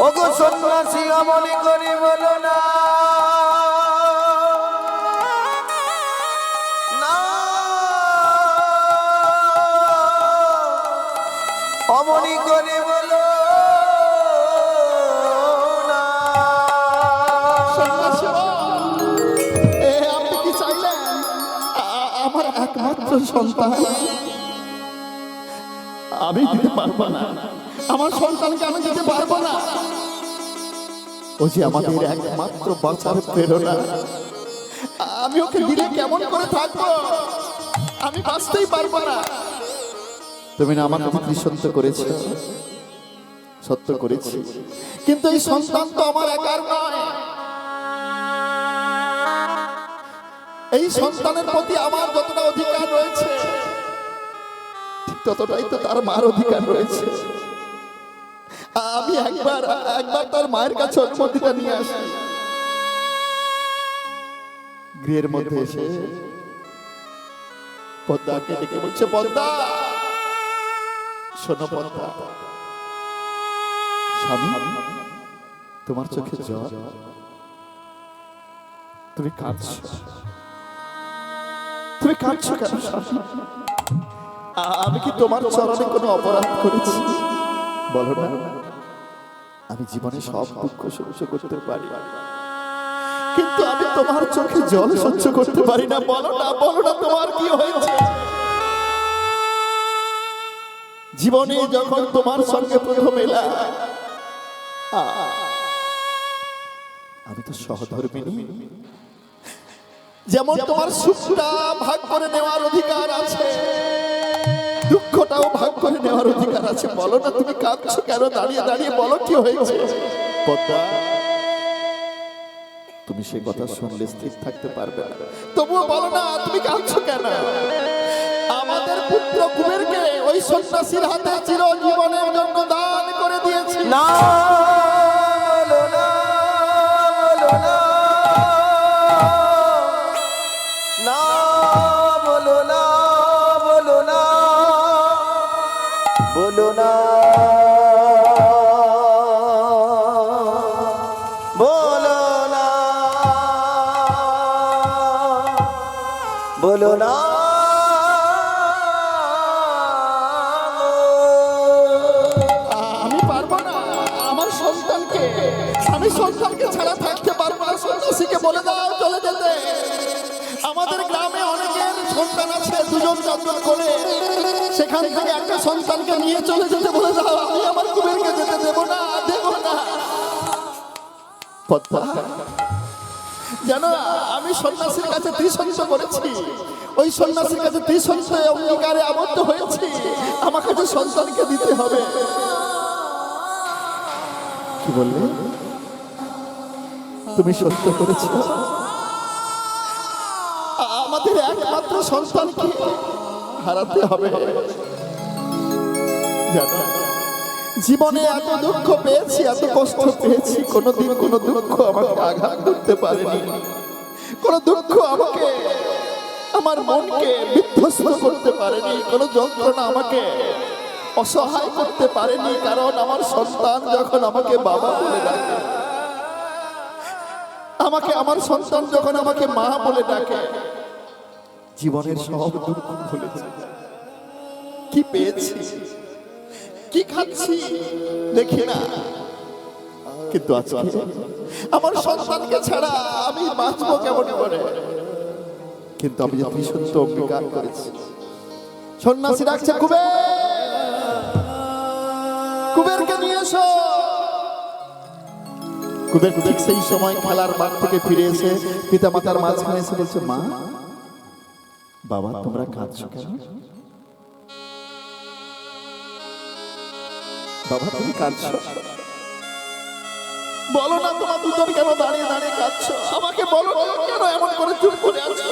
ওগো সন্ন্যাসী আমলি করি বলো না, না অমনি করে বলো না। আপনি কি চাইলেন? আমার একমাত্র সন্তান আমি দিতে পারবো না, আমার সন্তানকে আমি দিতে পারবো না। ও যে আমাদের একমাত্র বাঁচার প্রেরণা, আমি ওকে দিলে কেমন করে থাকবো? আমি বাঁচতেই পারবো না। তুমি না আমার প্রতি সত্য করেছ, সত্য করেছি, কিন্তু এই সন্তান তো আমার একার নয়। এই সন্তানের প্রতি আমার যতটা অধিকার রয়েছে ঠিক ততটাই তো তার মার অধিকার রয়েছে। আমি একবার তার মায়ের কাছে অনুমতিটা নিয়ে আসি। গৃহের মধ্যে এসে পদ্মাকে ডেকে বলছে, পদ্মা শোনো, পদ্মা স্বামী তোমার চোখে জল, তুমি কাঁদছো, তুমি কাঁদছো কেন স্বামী? আমি কি তোমার চরণে কোনো অপরাধ করেছি? বলো না। আমি জীবনে সব দুঃখ সহ্য করতে পারি, কিন্তু আমি তোমার চোখে জল সহ্য করতে পারি না। বলো না, বলো না, তোমার কি হয়েছে? জীবনে যখন তোমার সঙ্গে প্রথম এলাম আমি তো সহধর্মিনী, যেমন তোমার সুখটা ভাগ করে নেওয়ার অধিকার আছে, দুঃখটাও ভাগ করে নেওয়ার অধিকার আছে। বলো না তুমি কাঁদছো কেন? দাঁড়িয়ে দাঁড়িয়ে বলো কি হয়েছে। পদ্মা, তুমি সে কথা শুনলে স্থির থাকতে পারবে না, তবুও বলো না তুমি কাঁদছো কেন? আমাদের পুত্র কুবেরকে ওই সন্ন্যাসীর হাতে চিরজীবনের জন্য দান করে দিয়েছি। না বলো না, বলো না, না বলো না, বলো না, বলো না, বলো না, বলো না। আমি পারবো না আমার সন্তানকে, আমি সন্তানকে ছাড়া থাকতে পারবো না। সন্ন্যাসীকে বলে দাও চলে যেতে। আমাদের গ্রামে অনেকের সন্তান আছে, দুজন চারজন করে, সেখান থেকে একটা সন্তানকে নিয়ে চলে যেতে বলে দাও। আমি আমার কুবেরকে যেতে দেবো না, দেবো না। পদ্মা, জানো আমি সন্ন্যাসীর কাছে ত্রিসংশ করেছি, ওই সন্ন্যাসীর কাছে ত্রিসংশ অঙ্গীকারে আবদ্ধ হয়েছি, আমার কাছে সন্তানকে দিতে হবে। কি বললে? তুমি সত্য করেছ? আমাদের একমাত্র সন্তানকে হারাতে হবে। জানো জীবনে এত দুঃখ পেয়েছি, এত কষ্ট পেয়েছি, কোনোদিন কোনো দুঃখ আমাকে আঘাত করতে পারেনি, কোন দুঃখ আমাকে, আমার মনকে বিধ্বস্ত করতে পারেনি, কোন যন্ত্রণা আমাকে অসহায় করতে পারেনি। কারণ আমার সন্তান যখন আমাকে বাবা বলে ডাকে, আমাকে আমার সন্তান যখন আমাকে মা বলে ডাকে, জীবনের সব দুঃখ ভুলেছে। কি পেয়েছি, কি খাচ্ছি দেখি না, কিন্তু আজকে আমার সন্তানকে ছাড়া আমি বাঁচবো কেমন করে? কিন্তু আমি যে সত্য অঙ্গীকার করেছি। সন্ন্যাসী ডাকছে কুবের, কুবেরকে নিয়ে এসো। কুবের ঠিক সেই সময় খেলার মাঠ থেকে ফিরে এসে পিতা মাতার মাঝখানে এসে বলছে, মা বাবা তোমরা কাঁদছো কেন? বাবা তুমি কাঁদছো? বলো না তোমার দুজন কেন দাঁড়িয়ে দাঁড়িয়ে কাঁদছো? আমাকে বলো না, কেন এমন করে চুপ করে আছো?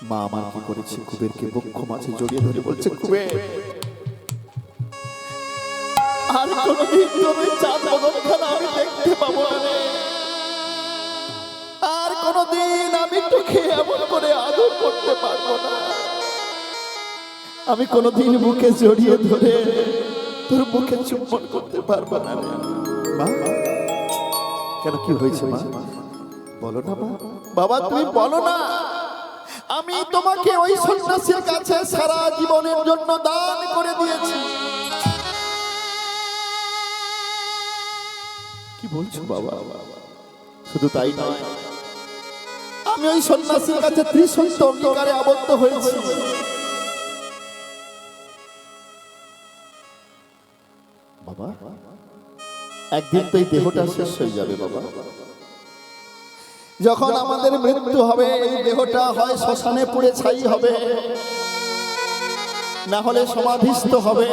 মা আমার কি করেছে? কুবেরকে বক্ষ মাঝে জড়িয়ে ধরে বলছে, কুবের আর কোনদিন তুমি চাঁদ বদনখানা আমি দেখতে পাবো না রে। আর কোনদিন আমি তোকে এমন করে আদর করতে পারবো না। আমি কোনদিন বুকে জড়িয়ে ধরে তোর বুকে চুম্বন করতে পারবো না রে। মা কেন, কি হয়েছে মা? বলো না মা। বাবা তুমি বলো না, আমি তোমাকে ওই সন্ন্যাসীর কাছে সারা জীবনের জন্য দান করে দিয়েছি। কি বলছো বাবা? শুধু তাই নয়, আমি ওই সন্ন্যাসীর কাছে ত্রিসংশ অঙ্গীকারে আবদ্ধ হয়েছি। বাবা একদিন তো এই দেহটা শেষ হয়ে যাবে বাবা। যখন আমাদের মৃত্যু হবে এই দেহটা হয় শ্মশানে পুড়ে ছাই হবে, না হলে সমাধিস্থ হবে।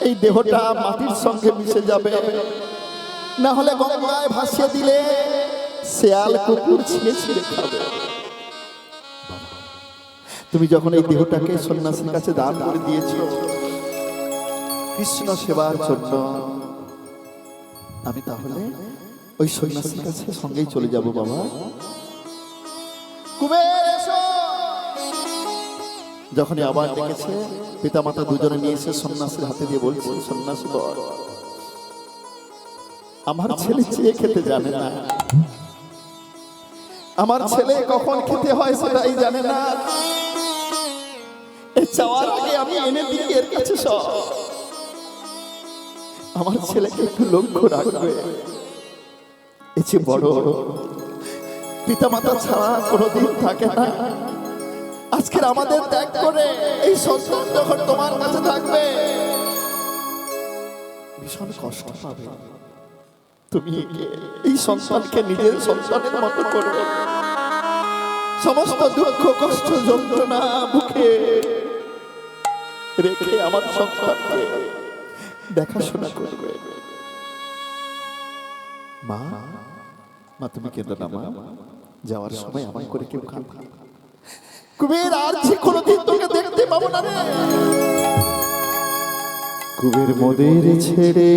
এই দেহটা মাটির সঙ্গে মিশে যাবে, না হলে গঙ্গায় ভাসিয়ে দিলে শেয়াল কুকুর ছিঁড়ে ছিঁড়ে খাবে। তুমি যখন এই দেহটাকে সন্ন্যাসীর কাছে দান করে দিয়েছো কৃষ্ণ সেবার জন্য, আমি তাহলে ওই সন্ন্যাসীর কাছে সঙ্গেই চলে যাব বাবা। কুবের এসো। যখনই আবার ডেকেছে, পিতা মাতা দুজনে নিয়ে এসে সন্ন্যাসীর হাতে দিয়ে বলছে, সন্ন্যাসী বর আমার ছেলে চেয়ে খেতে জানে না, আমার ছেলে কখন খেতে হয় সেটাই জানে না। এই চাওয়ার আগে আমি এনে দিই এর কাছে সব। আমার ছেলেকে একটু লক্ষ্য রাখবে। এই যে বড় পিতা মাতা ছাড়া কোনোদিন থাকে না। আজকের আমাদের ত্যাগ করে এই সন্তান যখন তোমার কাছে থাকবে ভীষণ কষ্ট পাবে। তুমি এই সন্তানকে নিজের সন্তানের মতো করবে, সমস্ত দুঃখ কষ্ট যন্ত্রণা বুকে রেখে আমার সন্তানকে দেখাশোনা করবে। মা, মা তুমি কেঁদো না মা, যাওয়ার সময় আমার করে কেউ কাঁদবে। কুবের আর যে কোনোদিন তোকে দেখতে পাবো না রে। কুবের মোদের ছেড়ে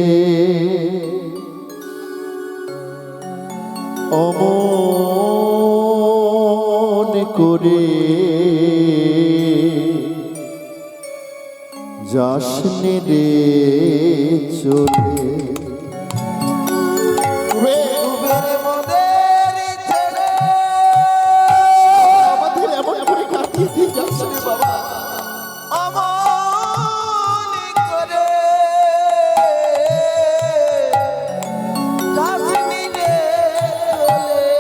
অমন করে যাসনে রে চলে। কুবের মোদের ছেড়ে আমাদের এমন করে কাটিয়ে দিয়ে যাস রে বাবা। অমনি করে যাসনি রে চলে।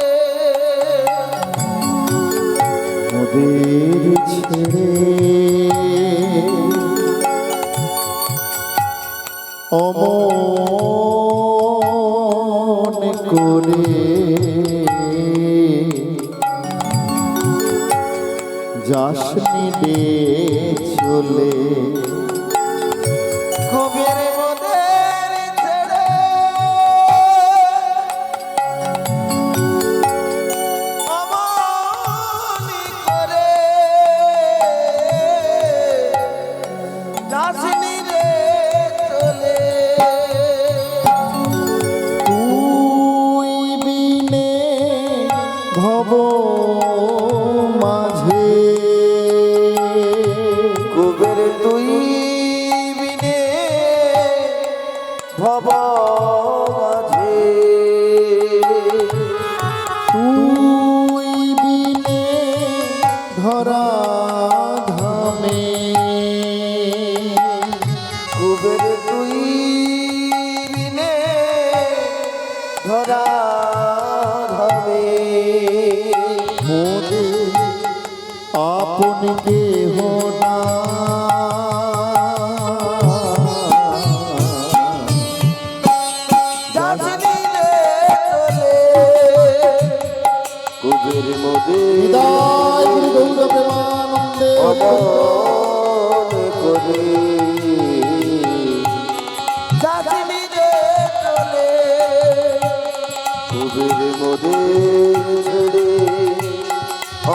মোদের ছেড়ে অমন করে যাসনি রে চলে। কুবের মোদের ছেড়ে অমনি করে যাসনি রে চলে। তুই বিনে ভব মাঝে কুবের তুই বিনে ভব মাঝে তুই বিনে ধরা ধামে কুবের তুই বিনে ধরা ধামে মোদে আপন কেহ না যাসনি রে চলে। কুবের মোদের বিদায় গুরু গৌর প্রেমানন্দে অমন করে যাসনি রে চলে। কুবের মোদের ছেড়ে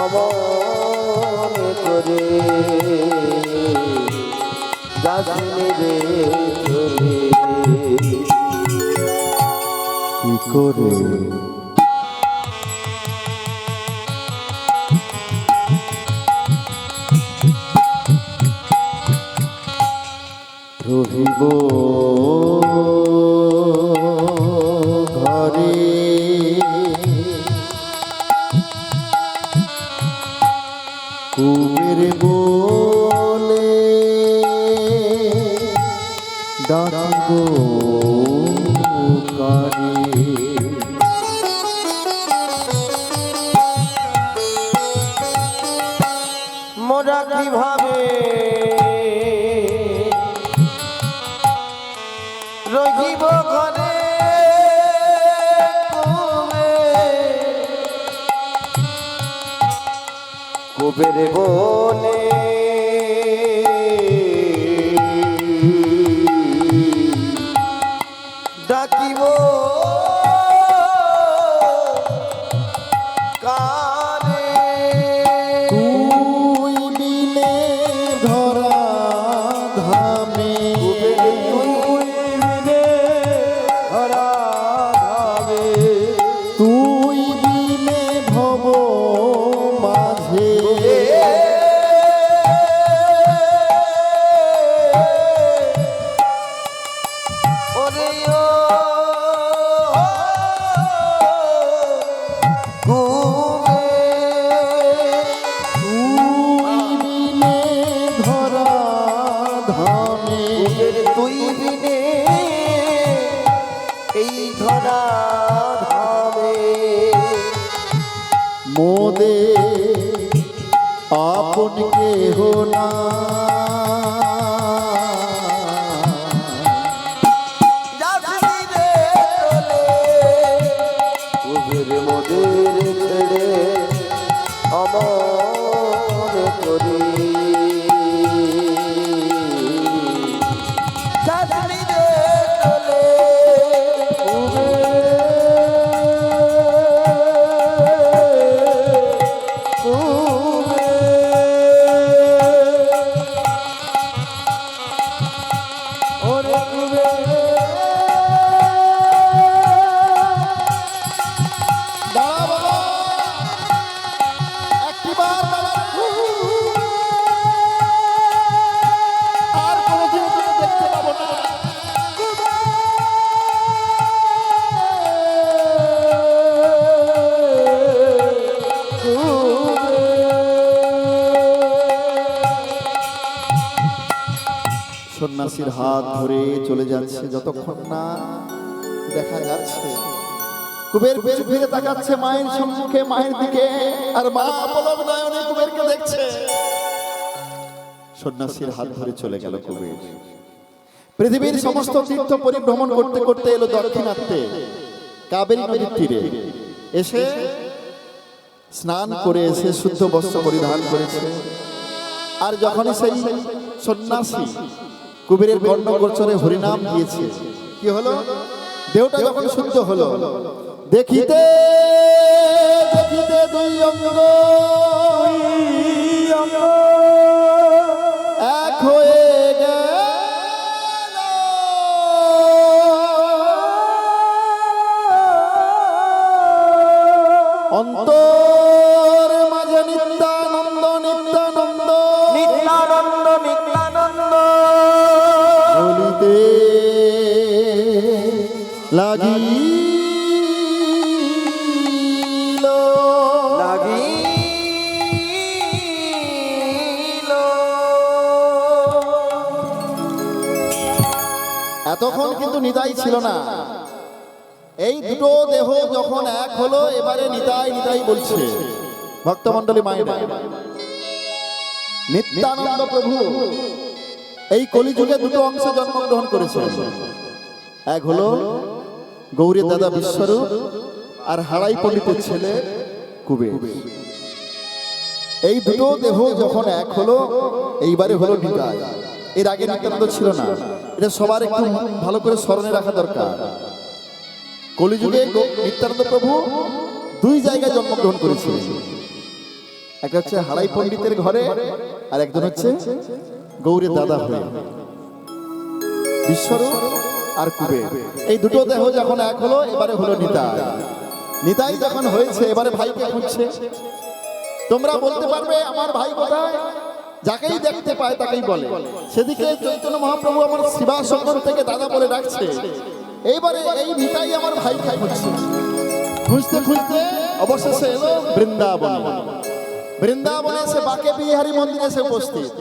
অমন করে যাসনি রে চলে। কি করে রহিব ঘরে কুবের বলে ডাকিব কারে। মোরা কিভাবে রহিব ঘরে কুবের বলে ডাকিব কারে। তুই বিনে ধরা ধামে কুবের তুই বিনে ধরা ধামে তুই বিনে ভব মাঝে ওরে ও কুবের তুই বিনে ধরা ধামে তুই বিনে এই ধরা ধামে মোদে আপন কেহ না যাসনি রে চলে। মোদের ছেড়ে অমর করি কাশ্মীরে চলে দাঁড়া বাবা, একটিবার দাঁড়া। আর কোনোদিন তোকে দেখতে পাবো না। সন্ন্যাসীর হাত ধরে চলে যাচ্ছে, যতক্ষণ না দেখা যাচ্ছে কুবের বের ফিরে তাকাচ্ছে মায়ের সম্মুখে, মায়ের দিকে, আর মা পলক নয়নে কুবেরকে দেখছে। সন্ন্যাসীর হাত ধরে চলে গেল কুবের। পৃথিবীর সমস্ত তীর্থ পরিভ্রমণ করতে করতে এলো দক্ষিণাত্যে কাবেরী নদীর তীরে। এসে স্নান করে এসে শুদ্ধ বস্ত্র পরিধান করেছে। আর যখনই সেই সন্ন্যাসী কুবেরের গর্ণগোচরে হরিনাম দিয়েছে, কি হলো? দেহটা যখন শুদ্ধ হলো, দেখিতে দেখিতে দুই অঙ্গ এক হয়ে গেল। অন্তর মাঝে নিত্যানন্দ নিত্যানন্দ নিত্যানন্দ নিত্যানন্দ বলিতে লাগিল। এতক্ষণ কিন্তু নিতাই ছিল না। এই দুটো দেহ যখন এক হলো, এবারে নিতাই নিতাই বলছে ভক্তমণ্ডলী মায়েরা। নিত্যানন্দ প্রভু এই কলিযুগে দুটো অংশে জন্মগ্রহণ করেছেন। এক হলো গৌরীর দাদা বিশ্বরূপ, আর হারাই পণ্ডিতের ছেলে কুবের। এই দুটো দেহ যখন এক হলো, এইবারে হলো নিতাই। এর আগে নিত্যানন্দ ছিল না। এটা সবার একটু ভালো করে স্মরণে রাখা দরকার। কলিযুগে নিত্যানন্দ প্রভু দুই জায়গায় জন্মগ্রহণ করেছিলেন। একটা হচ্ছে হারাই পণ্ডিতের ঘরে, আর একজন হচ্ছে গৌরীর দাদা হয়ে বিশ্বরূপ আর কুবের। এই দুটো দেহ যখন এক হলো, এবারে হলো নিতাই। নিতাই যখন হয়েছে, এবারে ভাইকে খুঁজছে। তোমরা বলতে পারবে আমার ভাই কোথায়? যাকেই দেখতে পায় তাকেই বলে। সেদিকে চৈতন্য মহাপ্রভু আমার শিবাসঙ্গন থেকে দাদা বলে ডাকছে। এইবারে এই নিতাই আমার ভাইকে খুঁজছে। খুঁজতে খুঁজতে অবশেষে এলো বৃন্দাবনে। বৃন্দাবনে এসে বাকে বিহারী মন্দিরে এসে উপস্থিত।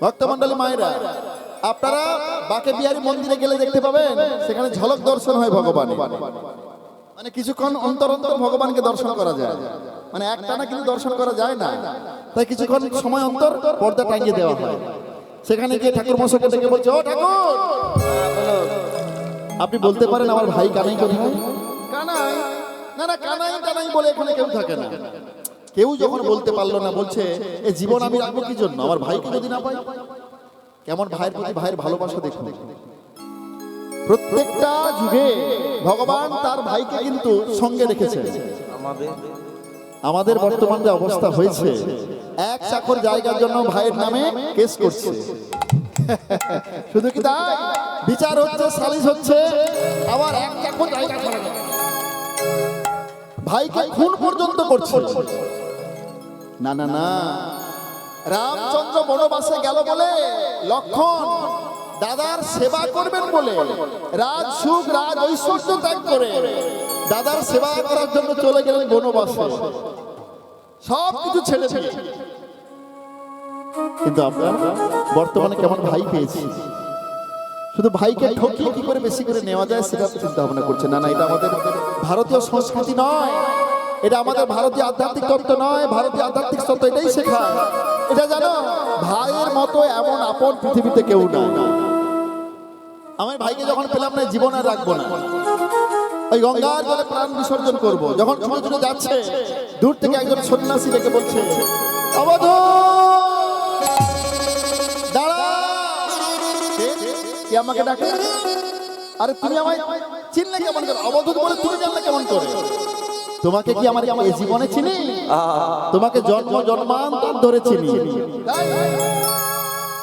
ভক্তমণ্ডলী মায়েরা, আপনারা বাকে বিহারী মন্দিরে গেলে দেখতে পাবেন সেখানে ঝলক দর্শন হয় ভগবানের। মানে কিছুক্ষণ অন্তর অন্তর ভগবানকে দর্শন করা যায়, মানে একটানা কিন্তু দর্শন করা যায় না। তাই কিছুক্ষণ সময় অন্তর পর্দা টাঙিয়ে দেওয়া হয়। সেখানে গিয়ে ঠাকুর মশাইকে ডেকে বলছে, ও ঠাকুর, আপনি বলতে পারেন আমার ভাই কানাই কোথায়? কানাই? না না, কানাই কানাই বলে এখানে কেউ থাকে না। কেউ যখন বলতে পারলো না, বলছে এই জীবন আমি রাখবো কি জন্য? আমার ভাইকে যদি না পাই। কেমন ভাইয়ের প্রতি ভাইয়ের ভালোবাসা দেখুন। প্রত্যেকটা যুগে ভগবান তার ভাইকে কিন্তু সঙ্গে রেখেছে। আমাদের বর্তমান যে অবস্থা হয়েছে, এক চাকর জায়গার জন্য ভাইয়ের নামে কেস করছে। শুধু কি তাই? বিচার হচ্ছে, সালিশ হচ্ছে, আবার এক চাকর জায়গা ছাড়া ভাইকে খুন পর্যন্ত করছে। না না না, রামচন্দ্র বনবাসে গেল বলে লক্ষণ দাদার সেবা করবেন বলে রাজ সুখ রাজ ঐশ্বর্য ত্যাগ করে দাদার সেবা করার জন্য চলে গেলেন বনবাসে, সব কিছু ছেড়ে দিয়ে। কিন্তু আমরা বর্তমানে কেমন ভাই পেয়েছি, শুধু ভাইকে ঠকিয়ে কি করে বেশি করে নেওয়া যায় সেটা চিন্তা ভাবনা করছে। না না, এটা আমাদের ভারতীয় সংস্কৃতি নয়, এটা আমাদের ভারতীয় আধ্যাত্মিক তত্ত্ব নয়। ভারতীয় আধ্যাত্মিক তত্ত্ব এটাই শেখায়, এটা জানো, ভাইয়ের মতো এমন আপন পৃথিবীতে কেউ নাই। আমার ভাইকে যখন পেলাম না, জীবন আর রাখবো না। ওই গঙ্গার জলে প্রাণ বিসর্জন করব। যখন ছুটে ছুটে যাচ্ছে, দূর থেকে একজন সন্ন্যাসী ডেকে বলছে, অবধূত দাঁড়া। কি আমাকে ডাকে? আরে তুমি আমায় চিনলে কেমন করে? অবধূত বলে তুমি জানলে কেমন করে? তোমাকে কি আমার এই জীবনে চিনি? তোমাকে জন্ম জন্মান্তর ধরে চিনি।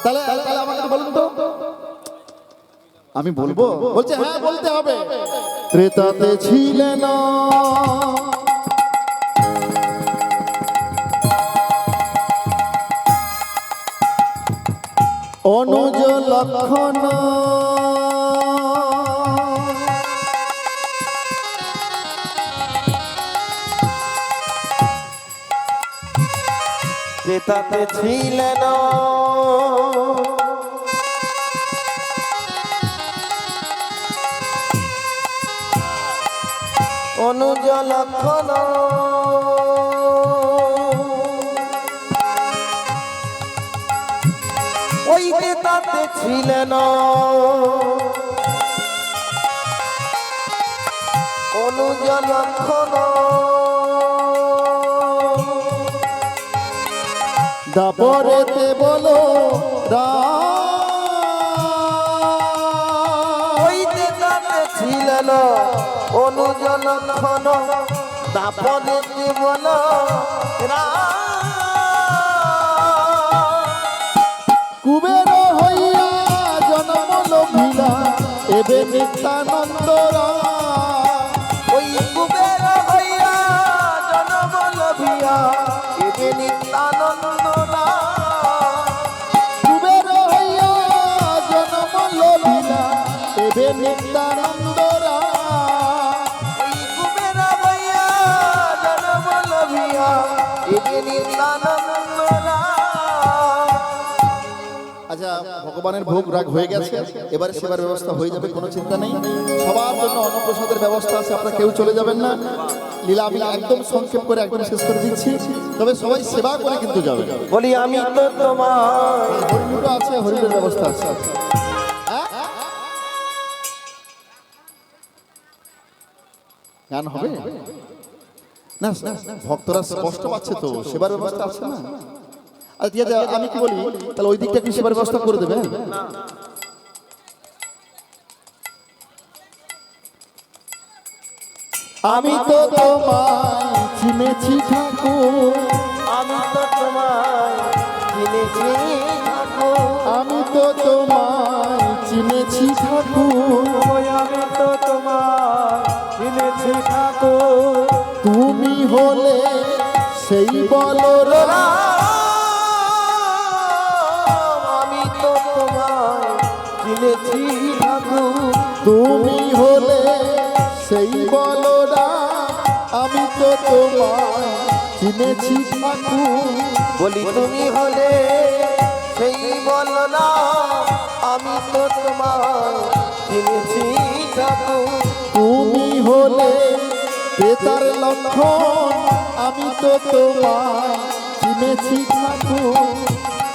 তাহলে তাহলে আমাকে বলুন তো। আমি বলবো? বলছে হ্যাঁ বলতে হবে। ত্রেতাতে ছিলেন অনুজ লক্ষণ, যেটাতে ছিলেন অনুজ লক্ষণ, ওই যেটাতে ছিলেন অনুজ লক্ষণ, দাপরেতে বলো ওই যেটাতে ছিলেন অনুজ লক্ষণ, দাপরেতে বলো কুবের হইয়া জন্ম লভিলা এবে নিত্যানন্দরা। ওই কুবের হইয়া জন্ম লভিয়া এবে নিত্যানন্দরা। কুবের হইয়া জন্ম লভিলা এবে নিত্যানন্দরা। ওই কুবের হইয়া জন্ম লভিয়া এবে নিত্যানন্দরা। আচ্ছা, ভগবানের ভোগ রাগ হয়ে গেছে, এবারে সেবার ব্যবস্থা হয়ে যাবে, কোনো চিন্তা নেই। সবার জন্য অন্নপ্রসাদের ব্যবস্থা আছে, আপনারা কেউ চলে যাবেন না। লীলা আমি একদম সংক্ষেপ করে একদম শেষ করে দিচ্ছি, তবে সবাই সেবা করে কিন্তু যাবেন। বলি আমি তো তোমার হরিণটা আছে, হরিণের ব্যবস্থা আছে। গান হবে না? ভক্তরা কষ্ট পাচ্ছে তো, সেবার ব্যবস্থা আছে না? আচ্ছা ঠিক আছে, আমি কি বলি তাহলে ওই দিকটা কি সেবার ব্যবস্থা করে দেবে? আমি তো তোমায় চিনেছি ঠাকুর, আমি তো তোমায় চিনেছি ঠাকুর, আমি তো তোমায় চিনেছি ঠাকুর, ওই আমি তো তোমায় চিনেছি ঠাকুর। তুমি হলে সেই বলর আমি তো তোমায় চিনেছি ঠাকুর, তুমি হলে সেই বলরা, আমি তো তোমায় চিনেছি ঠাকুর। বলি তুমি হলে সেই বলো না, আমি তো তোমায় চিনেছি ঠাকুর। তুমি হলে বেতার লক্ষণ, আমি তো তোমায় চিনেছি ঠাকুর।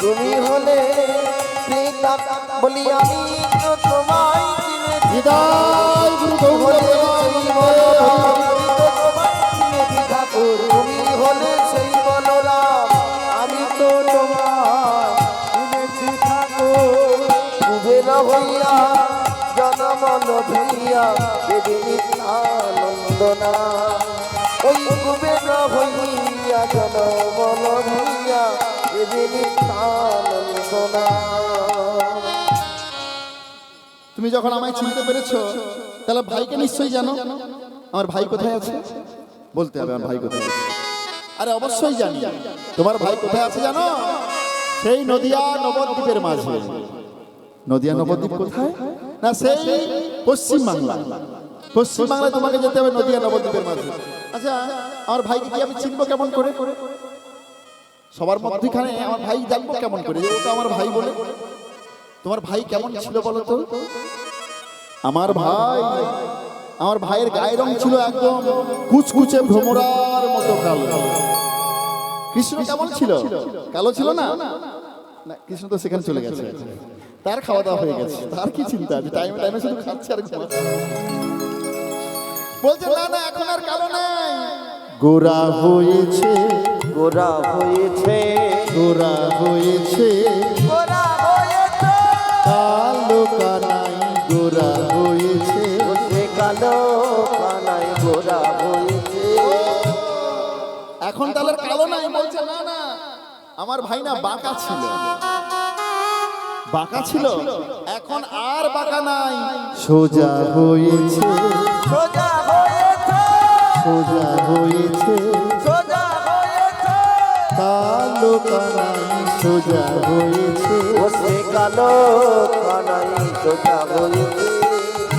তুমি হলে পিতা, বলি আমি তো তোমায় চিনেছি হৃদয় গুরু হলে গৌর সেই বলরাম, আমি তো তোমায় চিনেছি ঠাকুর। তুমি হলে সেই বলরাম, আমি তো তোমায় চিনেছি ঠাকুর। কুবের হইয়া জন্ম লভিয়া দেবী নিত্যানন্দনা। ওই কুবের হইয়া জন্ম লভিয়া দেবী নিত্যানন্দনা। তুমি যখন আমায় চিনতে পেরেছো, তাহলে ভাইকে নিশ্চয়ই জানো। আমার ভাই কোথায় আছে? বলতে হবে আমার ভাই কোথায় আছে। আরে অবশ্যই জানি। তোমার ভাই কোথায় আছে জানো? সেই নদিয়া নবদ্বীপের মাঝে। নদিয়া নবদ্বীপ কোথায়? না, সেই পশ্চিম বাংলা। পশ্চিম বাংলায় তোমাকে যেতে হবে, নদিয়া নবদ্বীপের মাঝে। আচ্ছা, আমার ভাইকে কি আমি চিনবো কেমন করে? সবার মধ্যখানে আমার ভাই জানবো কেমন করে যে ওটা আমার ভাই বলে? তোমার ভাই কেমন ছিল বলো তো? আমার ভাইয়ের গায়ের রং ছিল একদম কুচকুচে ভ্রমরার মতো কালো। কৃষ্ণ কেমন ছিল? কালো ছিল না? না, কৃষ্ণ তো সেখানে চলে গেছে, তার খাওয়া দাওয়া হয়ে গেছে, তার কি চিন্তা আছে? টাইমে টাইমে শুধু খাচ্ছে আর ঘুমাচ্ছে। বলছে না না এখন আর কালো নাই, গোরা হয়েছে, গোরা হয়েছে, গোরা হয়েছে, গোরা হয়েছে, কালো কানাই গোরা হয়েছে। সে কালো কানাই গোরা হয়েছে। এখন তাহলে আর কালো নাই, বলছে না না আমার ভাই না বাঁকা ছিল, বাঁকা ছিল, এখন আর বাঁকা নাই, সোজা হয়েছে, সোজা হয়েছে, সোজা হয়েছে, সোজা হয়েছে, কালো কানাই সোজা হয়েছে। ও সে কালো কানাই সোজা হয়েছে।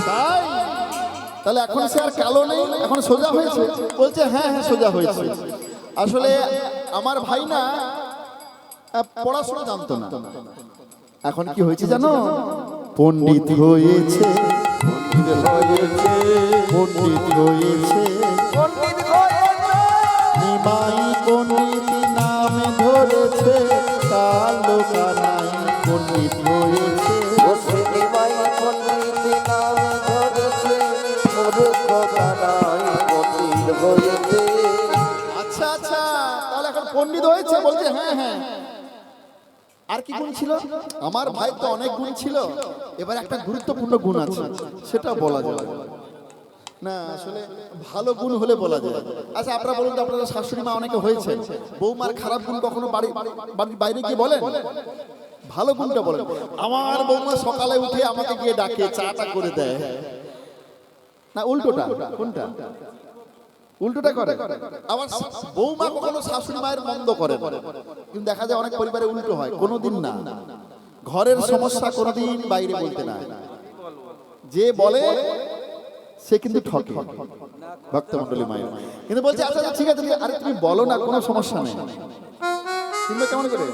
তাই তাহলে এখন সে আর কালো নেই, এখন সোজা হয়েছে। বলছে হ্যাঁ হ্যাঁ সোজা হয়েছে। আসলে আমার ভাই না পড়াশোনা জানতো না, এখন কি হয়েছে জানো, পণ্ডিত হয়েছে, পণ্ডিত হয়েছে, পণ্ডিত হয়েছে, পণ্ডিত হয়েছে, নিমাই পণ্ডিত নামে ধরেছে, কালো কানাই পণ্ডিত হয়েছে। ও সে নিমাই পণ্ডিত নামে ধরেছে, মূর্খ কানাই পণ্ডিত হয়েছে। আচ্ছা আচ্ছা তাহলে এখন পণ্ডিত হয়েছে। বলছে হ্যাঁ হ্যাঁ, আর কি গুণ ছিল, আমার ভাই তো অনেক গুণ ছিল, এবার একটা গুরুত্বপূর্ণ গুণ আছে, সেটা বলা যায় না, আসলে ভালো গুণ হলে বলা যায়। আচ্ছা আপনারা বলুন তো, আপনারা শাশুড়ি মা অনেকে হয়েছে, বৌমার খারাপ গুণ কখনো বাড়ির বাইরে গিয়ে বলেন, ভালো গুণটা বলেন। আমার বৌমা সকালে উঠে আমাকে গিয়ে ডাকে, চাটা করে দেয়, না উল্টোটা, কোনটা উল্টোটা করে। আবার বৌমা কখনো শাশুড়ি মায়ের মন্দ করে না, কিন্তু দেখা যায় অনেক পরিবারে উল্টো হয়, কোনোদিন না, ঘরের সমস্যা কোনোদিন বাইরে বলতে না, যে বলে সে কিন্তু ঠকে, ভক্তমণ্ডলী মায়ের। কিন্তু বলছে আচ্ছা আচ্ছা, ঠিক আছে, আরে তুমি বলো না, কোনো সমস্যা নেই, কিন্তু কেমন করে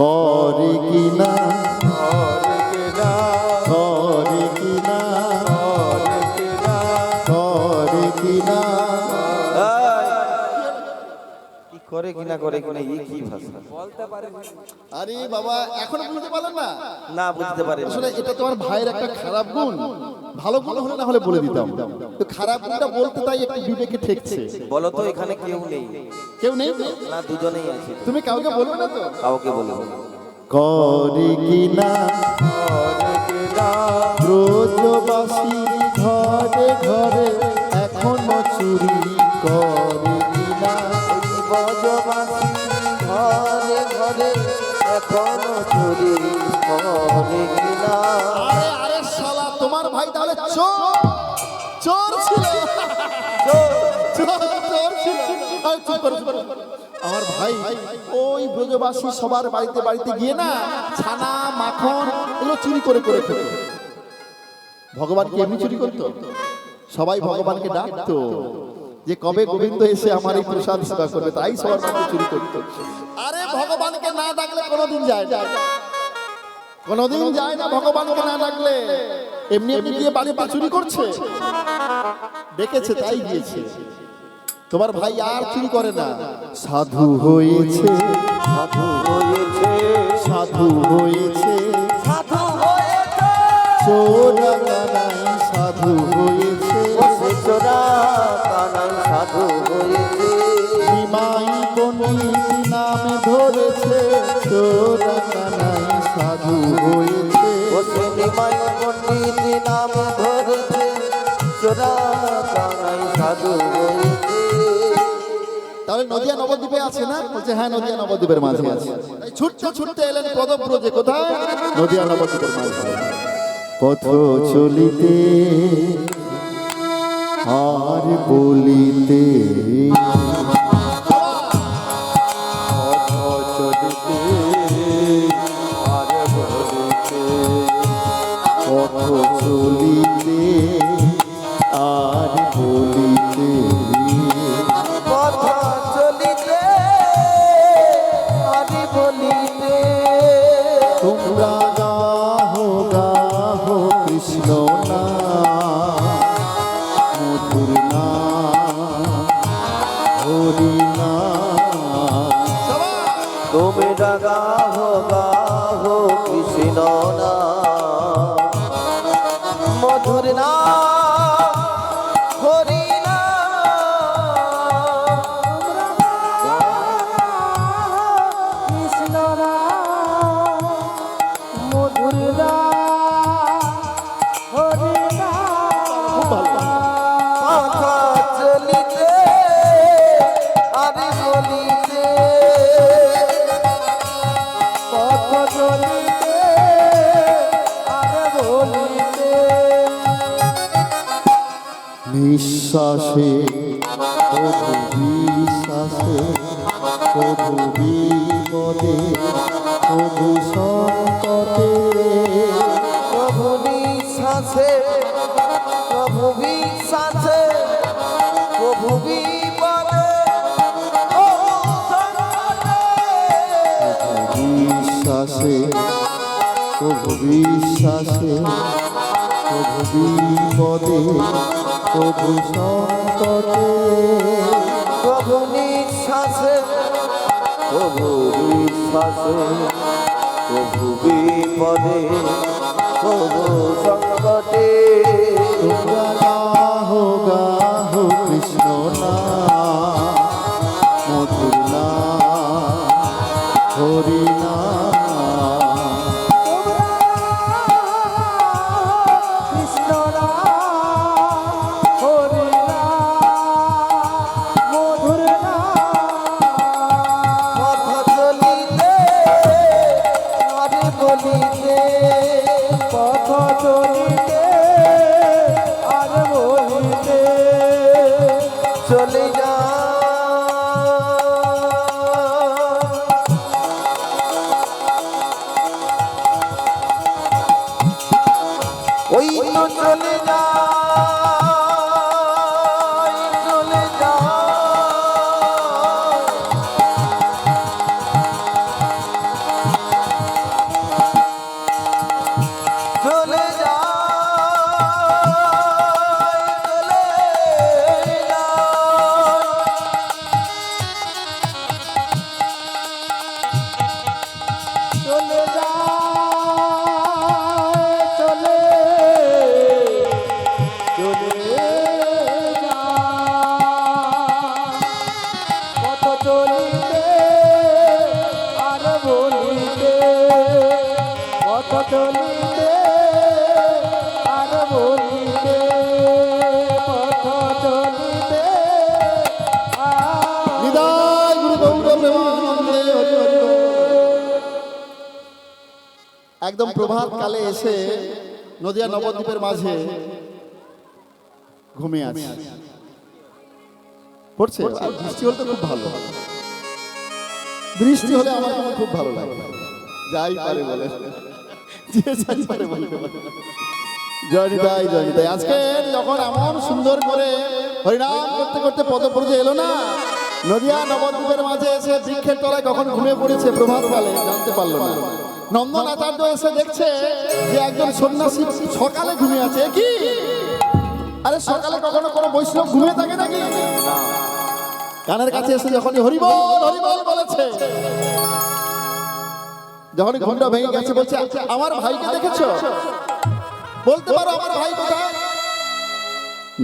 করে কিনা, করে কিনা, করে কিনা, করে কিনা, কি করে কিনা করে কিনা, এই কি ভাষা? আরে বাবা এখন বুঝতে পারলেন না, না বুঝতে পারি না। আসলে এটা তোমার ভাইয়ের একটা খারাপ গুণ, ভালো গুণ হলে না হলে বলে দিতাম, তো খারাপ গুণটা বলতে তাই একটু বিবেকে ঠেকছে। বলো তো, এখানে কেউ নেই? কেউ নেই, না দুজনেই আছে। তুমি কাউকে বলবে না তো, কাউকে বলবো না। করে কিনা, করে কিনা, ব্রজবাসীর ঘরে ঘরে এখনো চুরি করে কিনা, ব্রজবাসী ঘরে ঘরে এখনো চুরি করে কিনা। আরে আরে শালা তোমার ভাই তাহলে চোর, চোর ছিল, চোর ছিল। আরে চুপ করো, চুপ করো। আমার ভাই ওই ব্রজবাসী সবার বাড়িতে বাড়িতে গিয়ে না ছানা মাখন এগুলো চুরি করে করে খেত। ভগবান কি এমনি চুরি করতো? সবাই ভগবানকে ডাকতো যে কবে গোবিন্দ এসে আমার এই প্রসাদ সেবা করবে, তাই সবার মধ্যে চুরি করতো। আরে ভগবানকে না ডাকলে কোনোদিন যায় না, কোনোদিন যায় না ভগবানকে না ডাকলে, এমনি এমনি গিয়ে বাড়িতে চুরি করছে, দেখেছে তাই গিয়েছে। তোমার ভাই আর চুরি করে না, সাধু হয়েছে, সাধু হয়েছে, সাধু হয়েছে, সাধু হয়েছে, চোরা কানাই সাধু হয়েছে, ও সে চোরা কানাই সাধু হয়েছে। নিমাই পণ্ডিত নামে ধরেছে, চোরা কানাই সাধু হয়েছে। ও সে নিমাই পণ্ডিত নাম ধরেছে, চোরা কানাই সাধু হয়েছে। তাহলে নদিয়া নবদ্বীপে আছে না? বলছে হ্যাঁ নদিয়া নবদ্বীপের মাঝে আছে। তাই ছুটতে ছুটতে এলেন পদব্রজে, কোথায়? নদিয়া নবদ্বীপের মাঝে। পথ চলিতে আর বলিতে, পথ চলিতে আর বলিতে, পথ চলিতে আর বলিতে, পথ চলিতে আর বলিতে। তোমরা গাহো গাহো কৃষ্ণ নাম, মধুর নাম, হরি নাম। তোমরা গাহো গাহো কৃষ্ণ নাম, মধুর নাম, হরি আরে বলিতে পথ চলিতে আরে বলিতে নিঃশ্বাসে প্রভু বিশ্বাসে প্রভু বিপদে প্রভু সংকটে প্রভু বিশ্বাসে প্রভু বিশ্বাসে প্রভু বিপদে ও সংকটে বিশ্বাসে প্রভু বিশ্বাসে প্রভু বিপদে প্রভু সংকটে প্রভু নিঃশ্বাসে প্রভু বিশ্বাসে প্রভু বিপদে প্রভু সংকটে তোমরা গাহো গাহো কৃষ্ণ নাম মধুর নাম হরি নাম কৃষ্ণ নাম হরি নাম মধুর নাম পথ চলিতে আরে বলিতে পথ চলিতে আর বলিতে চলে যা ওই তো চলে যা চলে যা চলে যা চলে যা চলে যায় চলে চলে যায় পথ চলিতে আর বলিতে পথ চলিতে আর বলিতে পথ চলিতে আর নিদায় গুরু গৌর প্রেমানন্দে হরি হরি বল। একদম প্রভাত কালে এসে নদিয়া নবদ্বীপের মাঝে ঘুমিয়ে আছে পড়ছে আর বৃষ্টি হলে তো খুব ভালো বৃষ্টি হলে আমার খুব ভালো লাগে যাই পারে বলে যে যাই পারে বলতে পারে জয়নিতাই জয়নিতাই আজকে যখন এমন সুন্দর করে হরিনাম করতে করতে পদব্রজে এলো না নদিয়া নবদ্বীপের মাঝে এসে বৃক্ষের তলায় কখন ঘুমিয়ে পড়েছে প্রভাত কালে জানতে পারলো না নন্দন আচার্য এসে দেখছে যে একজন সন্ন্যাসী সকালে ঘুমিয়ে আছে কি আরে সকালে কখনো কোনো বৈষ্ণব ঘুমিয়ে থাকে নাকি কানের কাছে এসে যখনই হরিবল হরিবল বলেছে যখনই ঘুমটা ভেঙে গেছে বলছে আমার ভাইকে দেখেছো বলতে পারো আমার ভাই কোথায়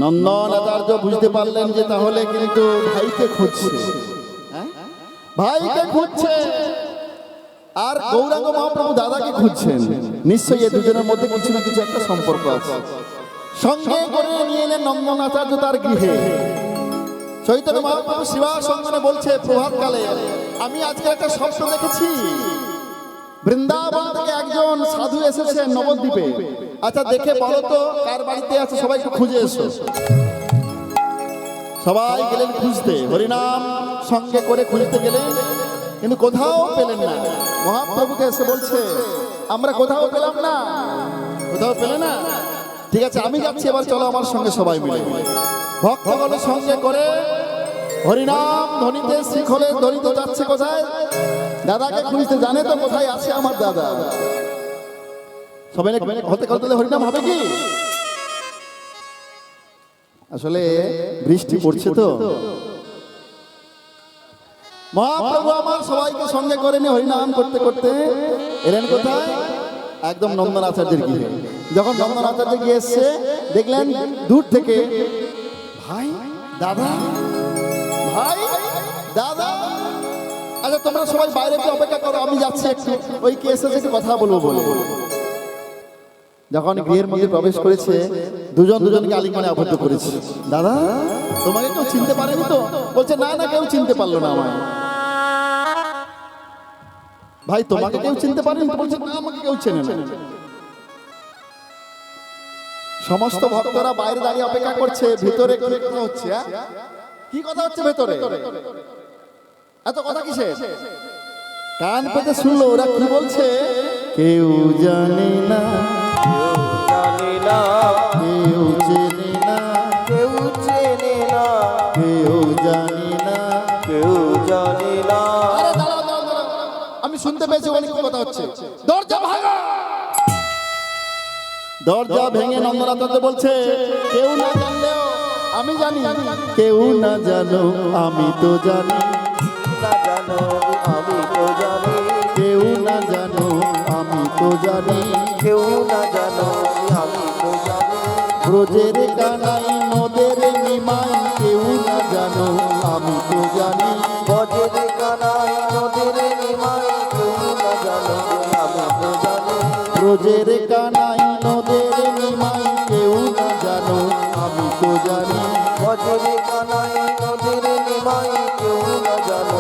নন্দন আচার্য বুঝতে পারলেন যে তাহলে কিন্তু ভাইকে খুঁজছে হ্যাঁ? ভাইকে খুঁজছে আর গৌরাঙ্গ মহাপ্রভু দাদাকে খুঁজছেন নিশ্চয়ই এই দুজনের মধ্যে কিছু না কিছু একটা সম্পর্ক আছে সঙ্গে করে নিয়ে এলেন নন্দন আচার্য তার গৃহে চৈতন্য মহাপ্রভু শিবা সঙ্গনে বলছে প্রভাতকালে আমি আজকে একটা স্বপ্ন দেখেছি বৃন্দাবন থেকে একজন সাধু এসেছেন নবদ্বীপে আচ্ছা দেখে বলো তো কার বাড়িতে আছে সবাইকে খুঁজে এসো সবাই গেলেন খুঁজতে হরিনাম সঙ্গে করে খুঁজতে গেলেন কিন্তু কোথাও পেলেন না মহাপ্রভুকে এসে বলছে আমরা কোথাও পেলাম না কোথাও পেলে না ঠিক আছে আমি যাচ্ছি এবার চলো আমার সঙ্গে সবাই মিলে ভক্তগণের সঙ্গে করে হরিনাম ধ্বনিতে শিখলে ধ্বনিতে যাচ্ছে কোথায় দাদাকে খুঁজতে জানে তো কোথায় আছে আমার দাদা সবাই হতে করতে হরিনাম হবে কি আসলে বৃষ্টি পড়ছে তো মহাপ্রভু আমার সবাইকে সঙ্গে করে নিয়ে হরিনাম করতে করতে এলেন কোথায় একদম নন্দন আচার্যের গৃহে যখন নন্দন আচার্য গিয়ে এসছে দেখলেন দূর থেকে ভাই দাদা ভাই দাদা আচ্ছা তোমরা সবাই বাইরে অপেক্ষা করো আমি যাচ্ছি একটু ওই কে এসেছে একটু কথা বলবো বলে যখন গৃহের মধ্যে প্রবেশ করেছে দুজন দুজনকে আলিঙ্গনে আবদ্ধ করেছি। দাদা তোমাকে কেউ চিনতে পারেনি তো? বলছে না না, কেউ চিনতে পারলো না আমায়। ভাই তোমাকে কেউ চিনতে পারেনি তো? বলছে না, আমাকে কেউ চেনে না। সমস্ত ভক্তরা বাইরে দাঁড়িয়ে অপেক্ষা করছে, ভিতরে কি কথা হচ্ছে? কি কথা হচ্ছে ভেতরে? এত কথা কিসে? কান পেতে শুনলো ওরা কি বলছে। কেউ জানে না, জানি না, কেউ চেনে না, কেউ চেনে না, কেউ জানে না। কেউ জানি না। আরে দাঁড়াও, দাঁড়াও, দাঁড়াও। আমি শুনতে পেয়েছি অনেক কথা হচ্ছে। দরজা ভাঙা। দরজা ভেঙে নন্দনাথ বলছে কেউ না জানলেও আমি জানি, কেউ না জানো আমি তো জানি, না জানো আমি তো জানি, কেউ না জানো আমি তো জানি। কেউ না জানো আমি তো জানি। ব্রজের কানাই নদের নিমাই, কেউ না জানো আমি তো জানি। বজরে কানাই নদীর নিমাই, কেউ না জানো আমি তো জানি। ব্রজের কানাই নদের নিমাই, কেউ না জানো আমি তো জানি। বজরে কানাই নদীর নিমাই, কেউ না জানো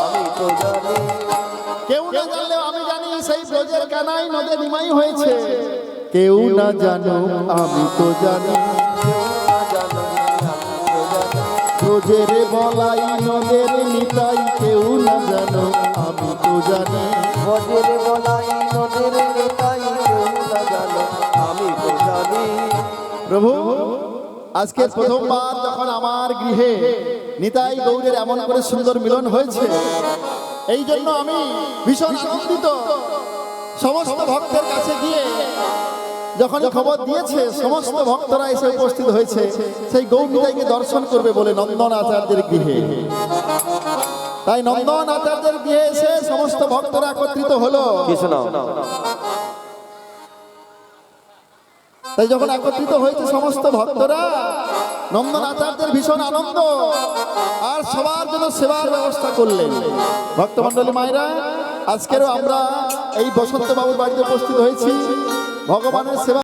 আমি তো জানি। কেউ না জানলেও আমি জানি সেই ব্রজের কানাই নদের নিমাই হয়েছে। কেউ না জানো আমি তো জানি। কেউ না জানো আমি তো জানি। ব্রজের বলাই নদের নিতাই, কেউ না জানো আমি তো জানি। বজরে বলাই নদীর নিতাই, কেউ না জানো আমি তো জানি। প্রভু আজকে প্রথমবার যখন আমার গৃহে নিতাই গৌরের এমন করে সুন্দর মিলন হয়েছে, এই জন্য আমি ভীষণ আনন্দিত। সমস্ত ভক্তের কাছে গিয়ে যখন খবর দিয়েছে, সমস্ত ভক্তরা এসে উপস্থিত হয়েছে সেই গৌর নিতাইকে দর্শন করবে বলে নন্দন আচার্যের গৃহে। তাই নন্দন আচার্যের গৃহে এসে সমস্ত ভক্তরা একত্রিত হলো। কৃষ্ণ তাই যখন একত্রিত হয়েছে সমস্ত ভক্তরা, নন্দন আচার্যের ভীষণ আনন্দ, আর সবার জন্য সেবার ব্যবস্থা করলেন। ভক্তমণ্ডলী মায়েরা, আজকেরও আমরা এই বসন্ত বাবুর বাড়িতে উপস্থিত হয়েছি ভগবানের সেবা